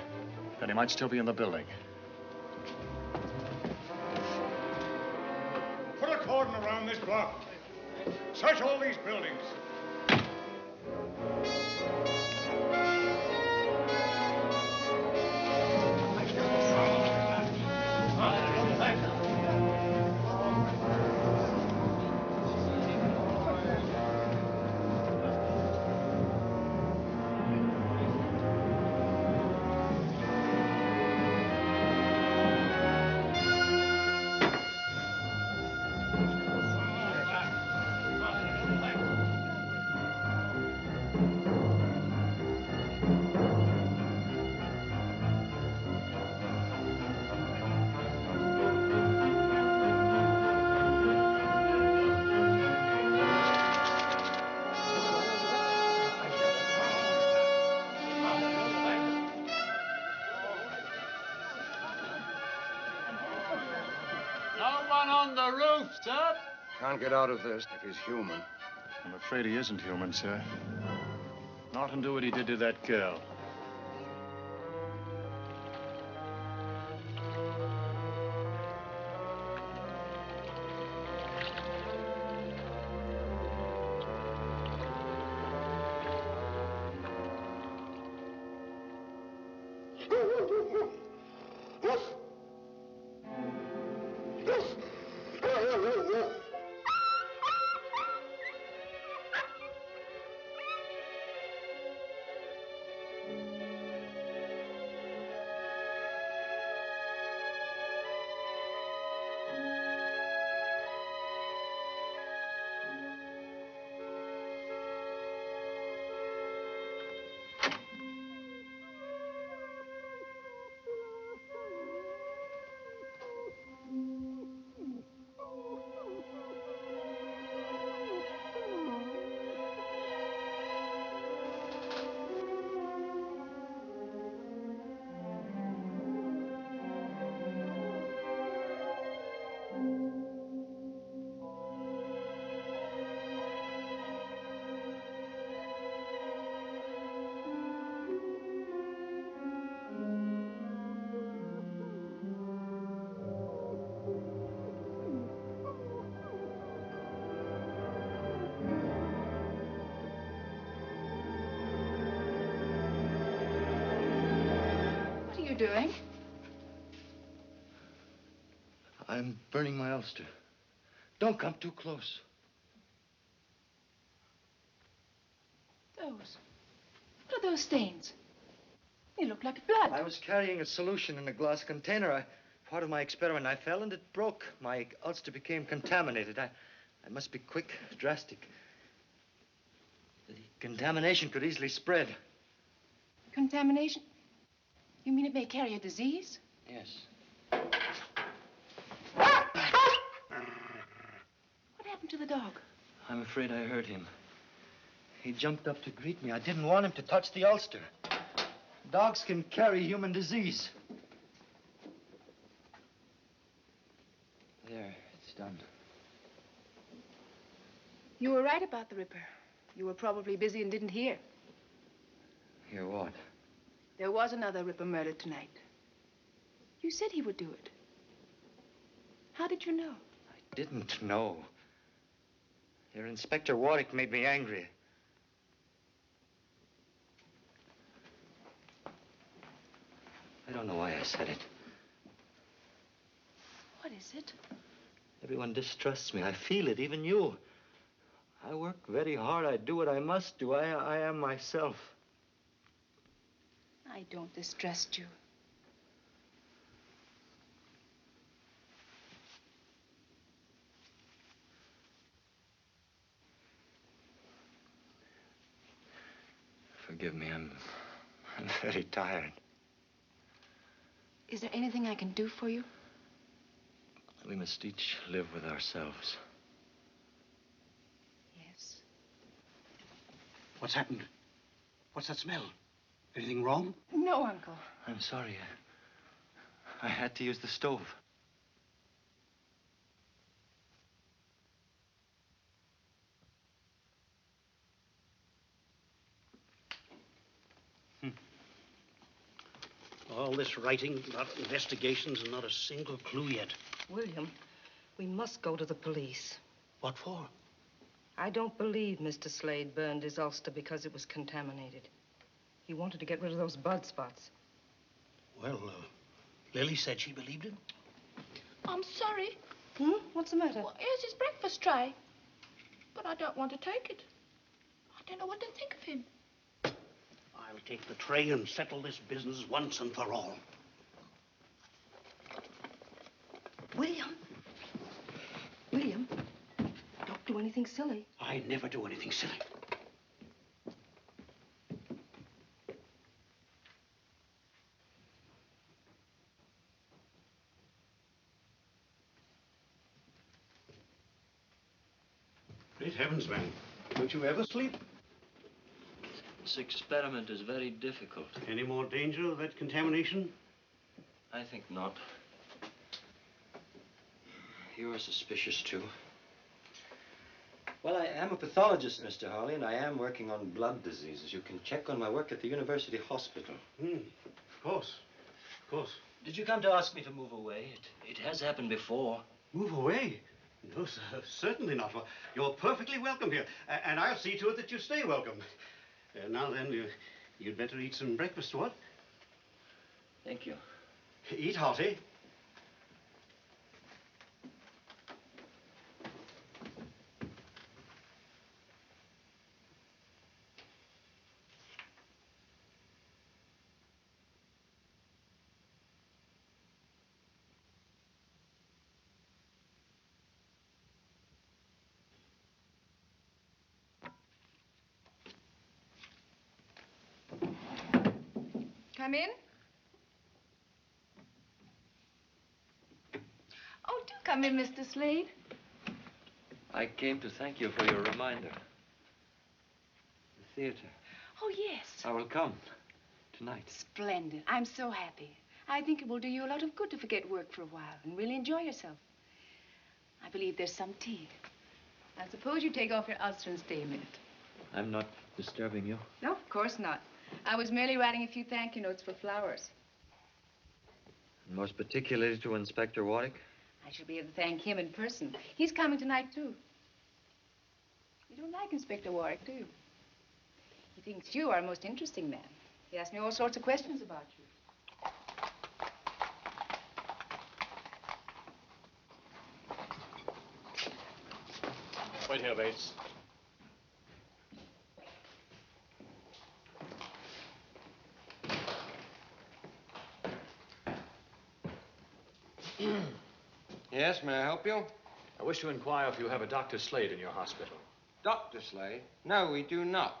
Then he might still be in the building. Put a cordon around this block. Search all these buildings. On the roof, sir. Can't get out of this if he's human. I'm afraid he isn't human, sir. Not and do what he did to that girl. Doing? I'm burning my ulster. Don't come too close. What are those stains? They look like blood. I was carrying a solution in a glass container. Part of my experiment, I fell and it broke. My ulster became contaminated. I must be quick, drastic. The contamination could easily spread. Contamination? You mean it may carry a disease? Yes. What happened to the dog? I'm afraid I hurt him. He jumped up to greet me. I didn't want him to touch the ulster. Dogs can carry human disease. There, it's done. You were right about the Ripper. You were probably busy and didn't hear. Hear what? There was another Ripper murdered tonight. You said he would do it. How did you know? I didn't know. Your Inspector Warwick made me angry. I don't know why I said it. What is it? Everyone distrusts me. I feel it, even you. I work very hard. I do what I must do. I am myself. I don't distrust you. Forgive me. I'm very tired. Is there anything I can do for you? We must each live with ourselves. Yes. What's happened? What's that smell? Anything wrong? No, Uncle. I'm sorry. I had to use the stove. All this writing about investigations and not a single clue yet. William, we must go to the police. What for? I don't believe Mr. Slade burned his ulster because it was contaminated. He wanted to get rid of those blood spots. Well, Lily said she believed him. I'm sorry. What's the matter? Well, here's his breakfast tray. But I don't want to take it. I don't know what to think of him. I'll take the tray and settle this business once and for all. William. William, don't do anything silly. I never do anything silly. Great heavens, man. Don't you ever sleep? This experiment is very difficult. Any more danger of that contamination? I think not. You are suspicious, too. Well, I am a pathologist, Mr. Harley, and I am working on blood diseases. You can check on my work at the University Hospital. Of course. Of course. Did you come to ask me to move away? It has happened before. Move away? No, sir, certainly not. You're perfectly welcome here, and I'll see to it that you stay welcome. Now then, you'd better eat some breakfast, what? Thank you. Eat hearty. Come in. Oh, do come in, Mr. Slade. I came to thank you for your reminder. The theater. Oh, yes. I will come tonight. Splendid. I'm so happy. I think it will do you a lot of good to forget work for a while and really enjoy yourself. I believe there's some tea. I suppose you take off your ulster and stay a minute. I'm not disturbing you. No, of course not. I was merely writing a few thank you notes for flowers. Most particularly to Inspector Warwick. I shall be able to thank him in person. He's coming tonight, too. You don't like Inspector Warwick, do you? He thinks you are a most interesting man. He asked me all sorts of questions about you. Wait here, Bates. Yes, may I help you? I wish to inquire if you have a Dr. Slade in your hospital. Dr. Slade? No, we do not.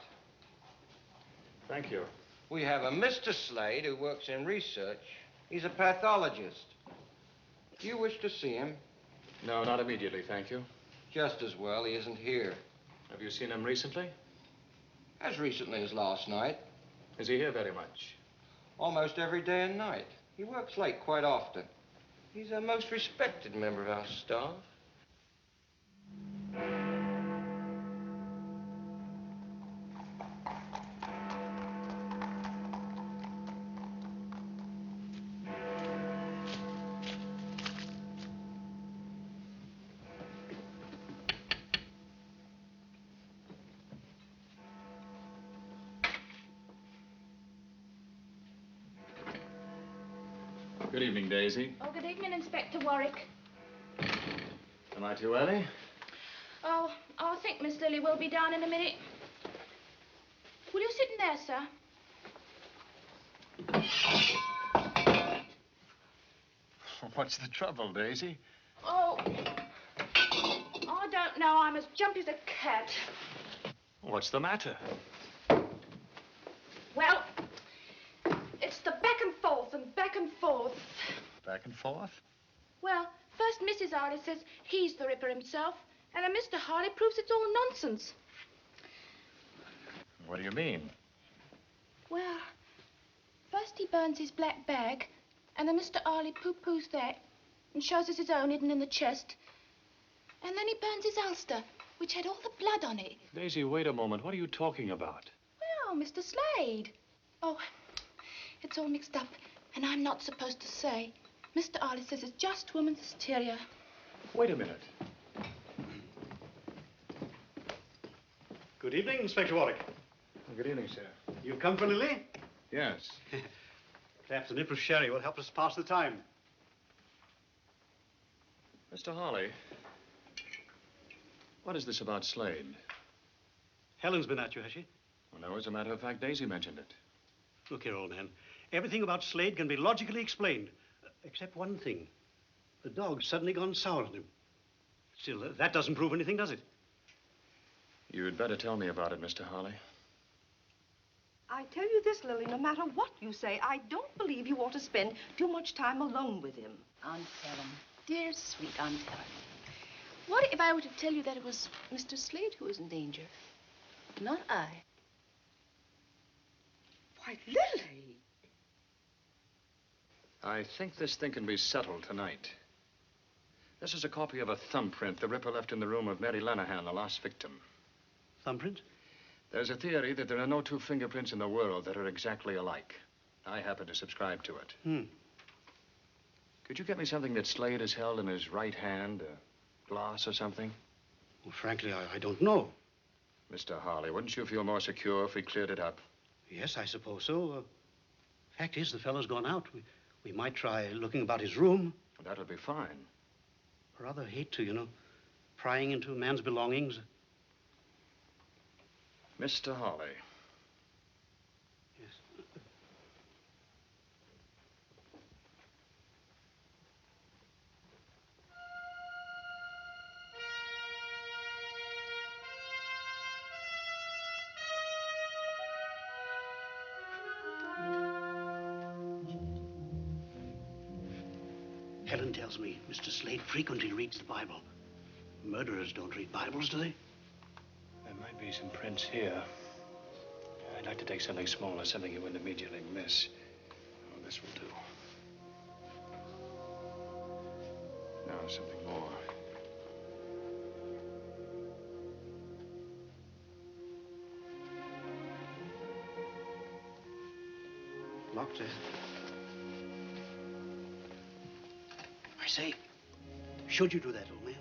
Thank you. We have a Mr. Slade who works in research. He's a pathologist. Do you wish to see him? No, not immediately, thank you. Just as well, he isn't here. Have you seen him recently? As recently as last night. Is he here very much? Almost every day and night. He works late quite often. He's a most respected member of our staff. Good evening, Daisy. Oh, good evening, Inspector Warwick. Am I too early? Oh, I think Miss Lily will be down in a minute. Will you sit in there, sir? What's the trouble, Daisy? Oh, I don't know. I'm as jumpy as a cat. What's the matter? Well, it's the back and forth and back and forth. Back and forth? Well, first Mrs. Harley says he's the Ripper himself, and then Mr. Harley proves it's all nonsense. What do you mean? Well, first he burns his black bag, and then Mr. Harley pooh-poos that and shows us his own hidden in the chest. And then he burns his ulster, which had all the blood on it. Daisy, wait a moment. What are you talking about? Well, Mr. Slade. Oh, it's all mixed up, and I'm not supposed to say. Mr. Harley says it's just woman's hysteria. Wait a minute. Good evening, Inspector Warwick. Good evening, sir. You've come for Lily? Yes. Perhaps a nip of sherry will help us pass the time. Mr. Harley, what is this about Slade? Helen's been at you, has she? Well, no, as a matter of fact, Daisy mentioned it. Look here, old man. Everything about Slade can be logically explained, except one thing. The dog's suddenly gone sour on him. Still, that doesn't prove anything, does it? You'd better tell me about it, Mr. Harley. I tell you this, Lily, no matter what you say, I don't believe you ought to spend too much time alone with him. Aunt Helen. Dear, sweet Aunt Helen. What if I were to tell you that it was Mr. Slade who was in danger? Not I. Why, Lily! I think this thing can be settled tonight. This is a copy of a thumbprint the Ripper left in the room of Mary Lenahan, the last victim. Thumbprint? There's a theory that there are no two fingerprints in the world that are exactly alike. I happen to subscribe to it. Could you get me something that Slade has held in his right hand? A glass or something? Well, frankly, I don't know. Mr. Harley, wouldn't you feel more secure if we cleared it up? Yes, I suppose so. Fact is, the fellow's gone out. We might try looking about his room. That'll be fine. I rather hate to, you know, prying into a man's belongings. Mr. Harley. Yes. Helen tells me Mr. Slade frequently reads the Bible. Murderers don't read Bibles, do they? There might be some prints here. I'd like to take something smaller, something you wouldn't immediately miss. Oh, this will do. Now, something more. Locked it. I say, should you do that, old man?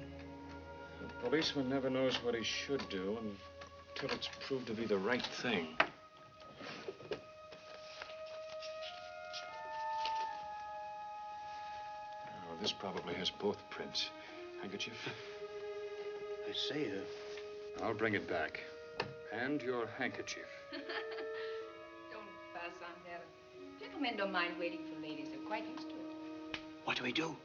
The policeman never knows what he should do until it's proved to be the right thing. Oh, this probably has both prints. Handkerchief? I say, I'll bring it back. And your handkerchief. Don't fuss, Aunt Helen. Gentlemen don't mind waiting for ladies. They're quite used to it. What do we do?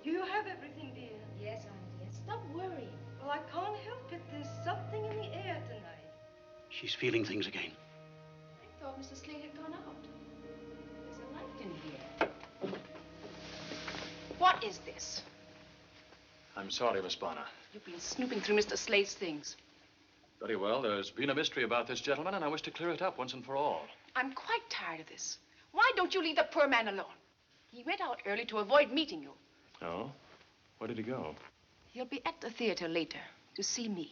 Do you have everything, dear? Yes, Aunt, yes. Stop worrying. Well, I can't help it. There's something in the air tonight. She's feeling things again. I thought Mr. Slade had gone out. There's a light in here. What is this? I'm sorry, Miss Bonner. You've been snooping through Mr. Slade's things. Very well. There's been a mystery about this gentleman, and I wish to clear it up once and for all. I'm quite tired of this. Why don't you leave the poor man alone? He went out early to avoid meeting you. Oh? Where did he go? He'll be at the theater later to see me.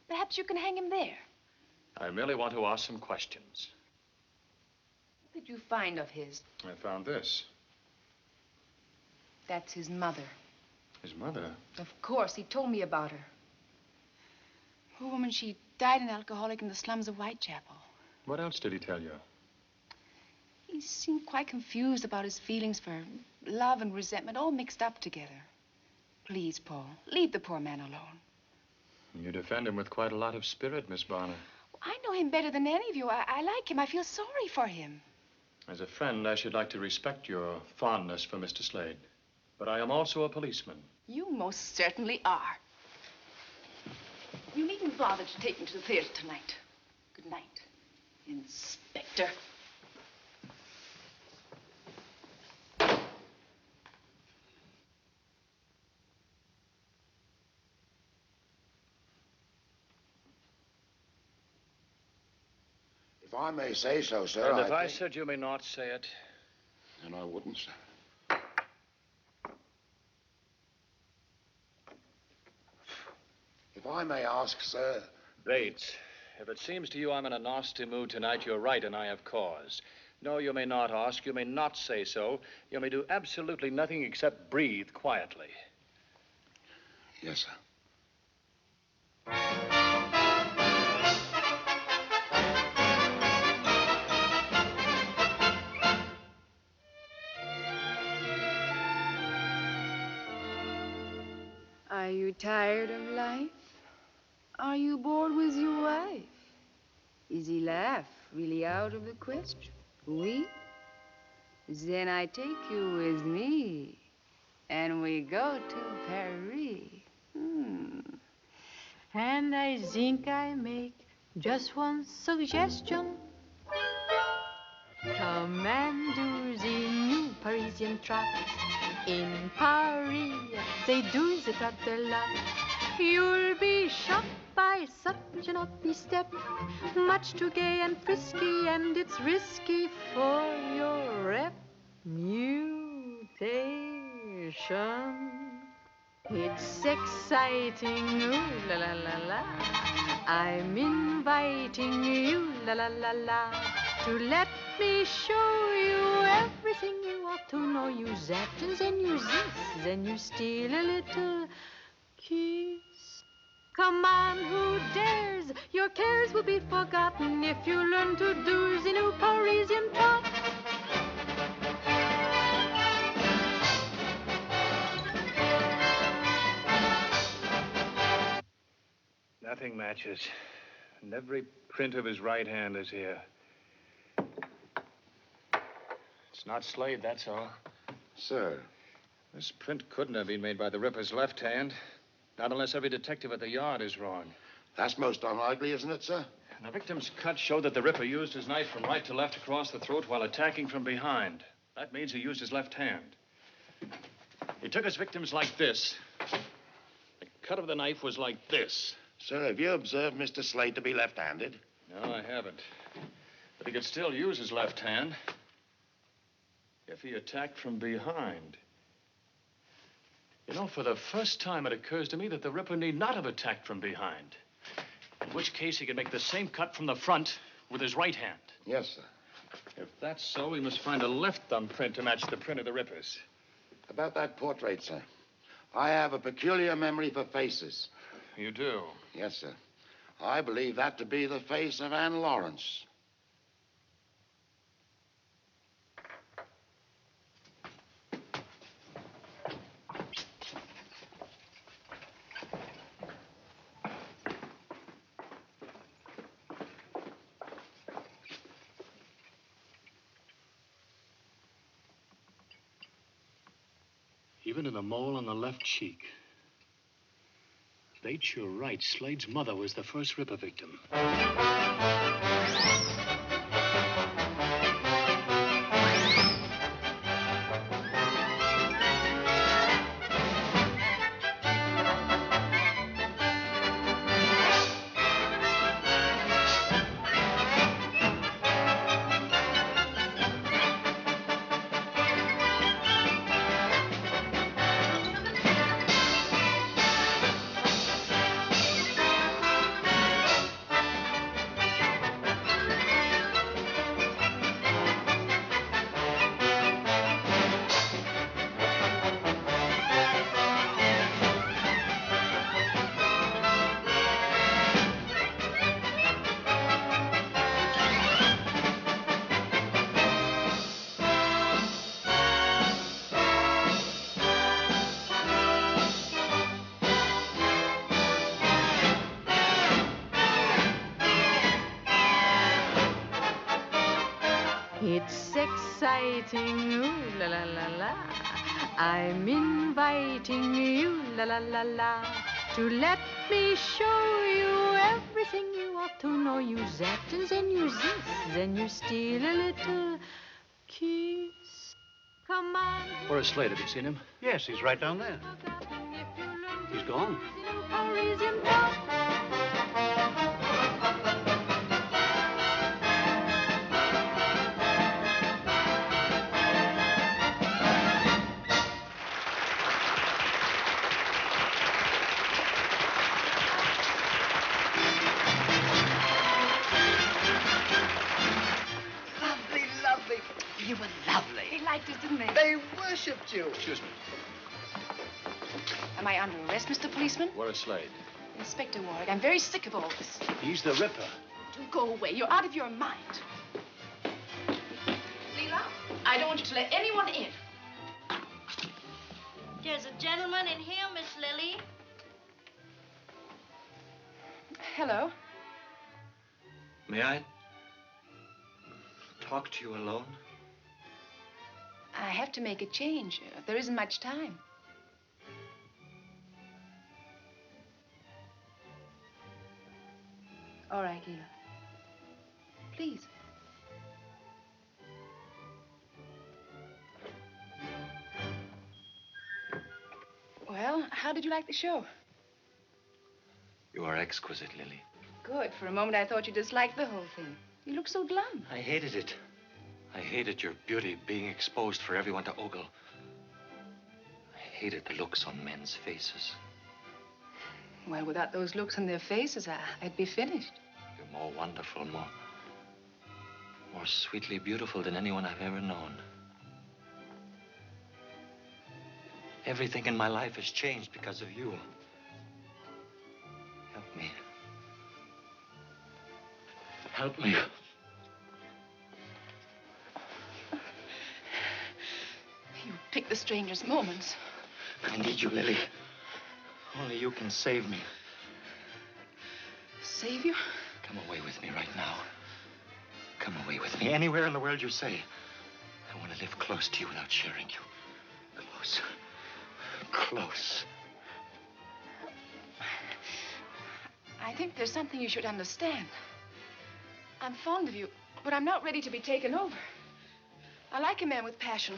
Perhaps you can hang him there. I merely want to ask some questions. What did you find of his? I found this. That's his mother. His mother? Of course, he told me about her. Poor woman, she died an alcoholic in the slums of Whitechapel. What else did he tell you? He seemed quite confused about his feelings for love and resentment, all mixed up together. Please, Paul, leave the poor man alone. You defend him with quite a lot of spirit, Miss Bonner. I know him better than any of you. I like him. I feel sorry for him. As a friend, I should like to respect your fondness for Mr. Slade. But I am also a policeman. You most certainly are. You needn't bother to take me to the theater tonight. Good night, Inspector. If I may say so, sir, And if I think... said you may not say it? Then I wouldn't, sir. If I may ask, sir... Bates, if it seems to you I'm in a nasty mood tonight, you're right, and I have cause. No, you may not ask. You may not say so. You may do absolutely nothing except breathe quietly. Yes, sir. Are you tired of life? Are you bored with your wife? Is he laugh really out of the question? Oui? Then I take you with me, and we go to Paris. And I think I make just one suggestion. Come and do the new Parisian trot. In Paris, they do the trot a lot. You'll be shocked by such an naughty step. Much too gay and frisky, and it's risky for your reputation. It's exciting, ooh la la la la. I'm inviting you, la la la la, to let me show you everything you ought to know. You that, and then you this, then you steal a little kiss. Come on, who dares? Your cares will be forgotten if you learn to do the new Parisian trot. Nothing matches. And every print of his right hand is here. It's not Slade, that's all. Sir. This print couldn't have been made by the Ripper's left hand. Not unless every detective at the yard is wrong. That's most unlikely, isn't it, sir? And the victim's cut showed that the Ripper used his knife from right to left across the throat while attacking from behind. That means he used his left hand. He took his victims like this. The cut of the knife was like this. Sir, have you observed Mr. Slade to be left-handed? No, I haven't. But he could still use his left hand if he attacked from behind. You know, for the first time, it occurs to me that the Ripper need not have attacked from behind. In which case, he could make the same cut from the front with his right hand. Yes, sir. If that's so, we must find a left thumbprint to match the print of the Ripper's. About that portrait, sir. I have a peculiar memory for faces. You do? Yes, sir. I believe that to be the face of Anne Lawrence. Even in the mole on the left cheek. Bates, you're right. Slade's mother was the first Ripper victim. exciting, ooh la la la la. I'm inviting you, la la la la, to let me show you everything you ought to know. You that and then you this, then you steal a little kiss. Come on. Where is Slade? Have you seen him? Yes, he's right down there. He's gone. Parisian pop. Lovely, lovely. You were lovely. They liked us, didn't they? They worshipped you. Excuse me. Am I under arrest, Mr. Policeman? Where is Slade? Inspector Warwick, I'm very sick of all this. He's the Ripper. Do go away. You're out of your mind. Leela, I don't want you to let anyone in. There's a gentleman in here, Miss Lily. Hello. May I talk to you alone? I have to make a change. There isn't much time. All right, Leela. Please. Well, how did you like the show? You are exquisite, Lily. Good. For a moment, I thought you disliked the whole thing. You look so glum. I hated it. I hated your beauty being exposed for everyone to ogle. I hated the looks on men's faces. Well, without those looks on their faces, I'd be finished. You're more wonderful, more sweetly beautiful than anyone I've ever known. Everything in my life has changed because of you. Help me. Help me. You pick the strangest moments. I need you, Lily. Only you can save me. Save you? Come away with me right now. Come away with me anywhere in the world you say. I want to live close to you without sharing you. Close. Close. I think there's something you should understand. I'm fond of you, but I'm not ready to be taken over. I like a man with passion,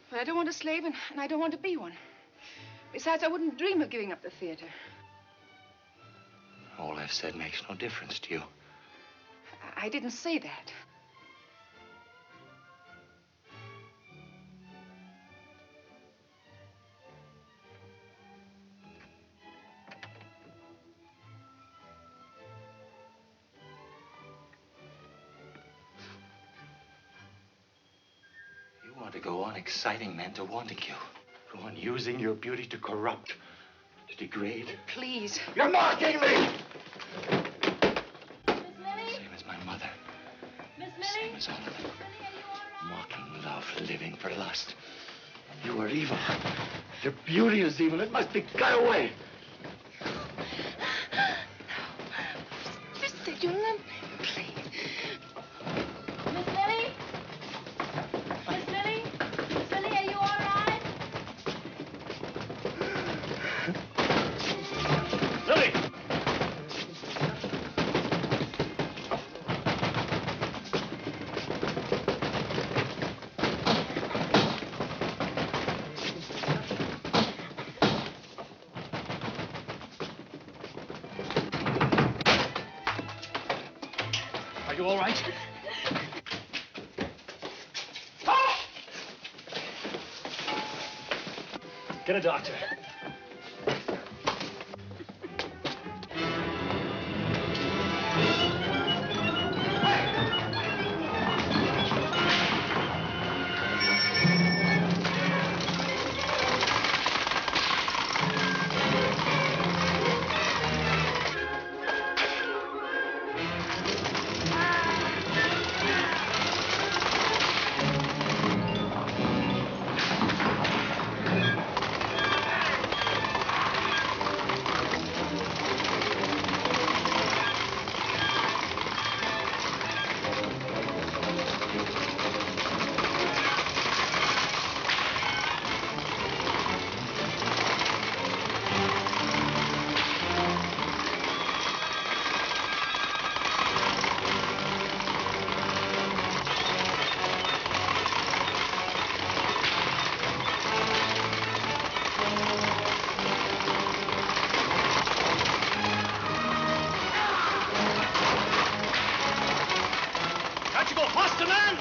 but I don't want a slave, and I don't want to be one. Besides, I wouldn't dream of giving up the theater. All I've said makes no difference to you. I didn't say that. You want to go on exciting men to wanting you. Go on using your beauty to corrupt, to degrade. Please. You're mocking me! Miss Lily? Same as my mother. Miss Lily? Same as all of them. Mocking love, living for lust. You are evil. Your beauty is evil. It must be cut away. Just say you love me, please. Miss Lily? Miss Lily? Miss Lily, are you all right? Lily! Are you all right? Get a doctor. the man!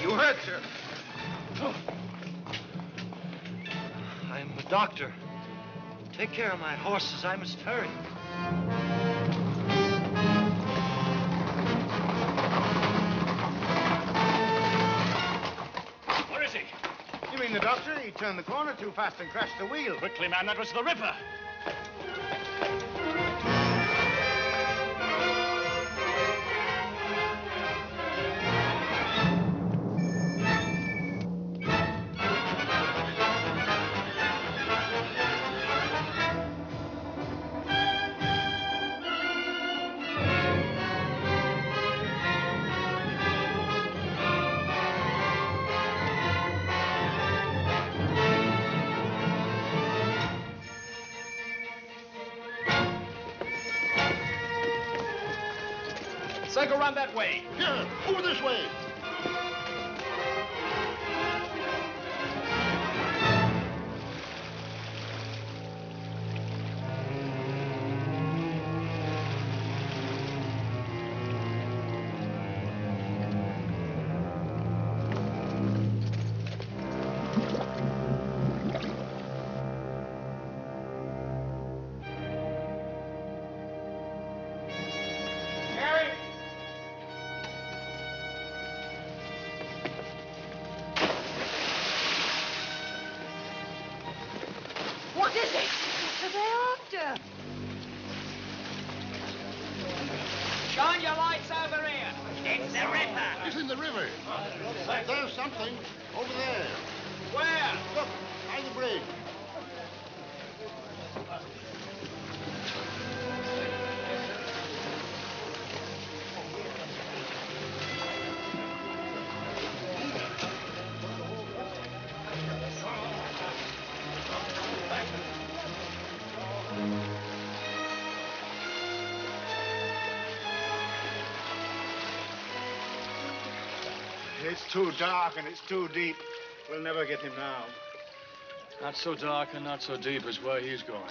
You hurt, sir. I'm a doctor. Take care of my horses. I must hurry. Where is he? You mean the doctor? He turned the corner too fast and crashed the wheel. Quickly, man, that was the Ripper. Cycle round that way. Here, over this way. What is it? What are they after? Shine your lights over here. It's the Ripper. It's in the river. There's something over there. Where? Look, by the bridge. It's too dark and it's too deep. We'll never get him now. Not so dark and not so deep as where he's going.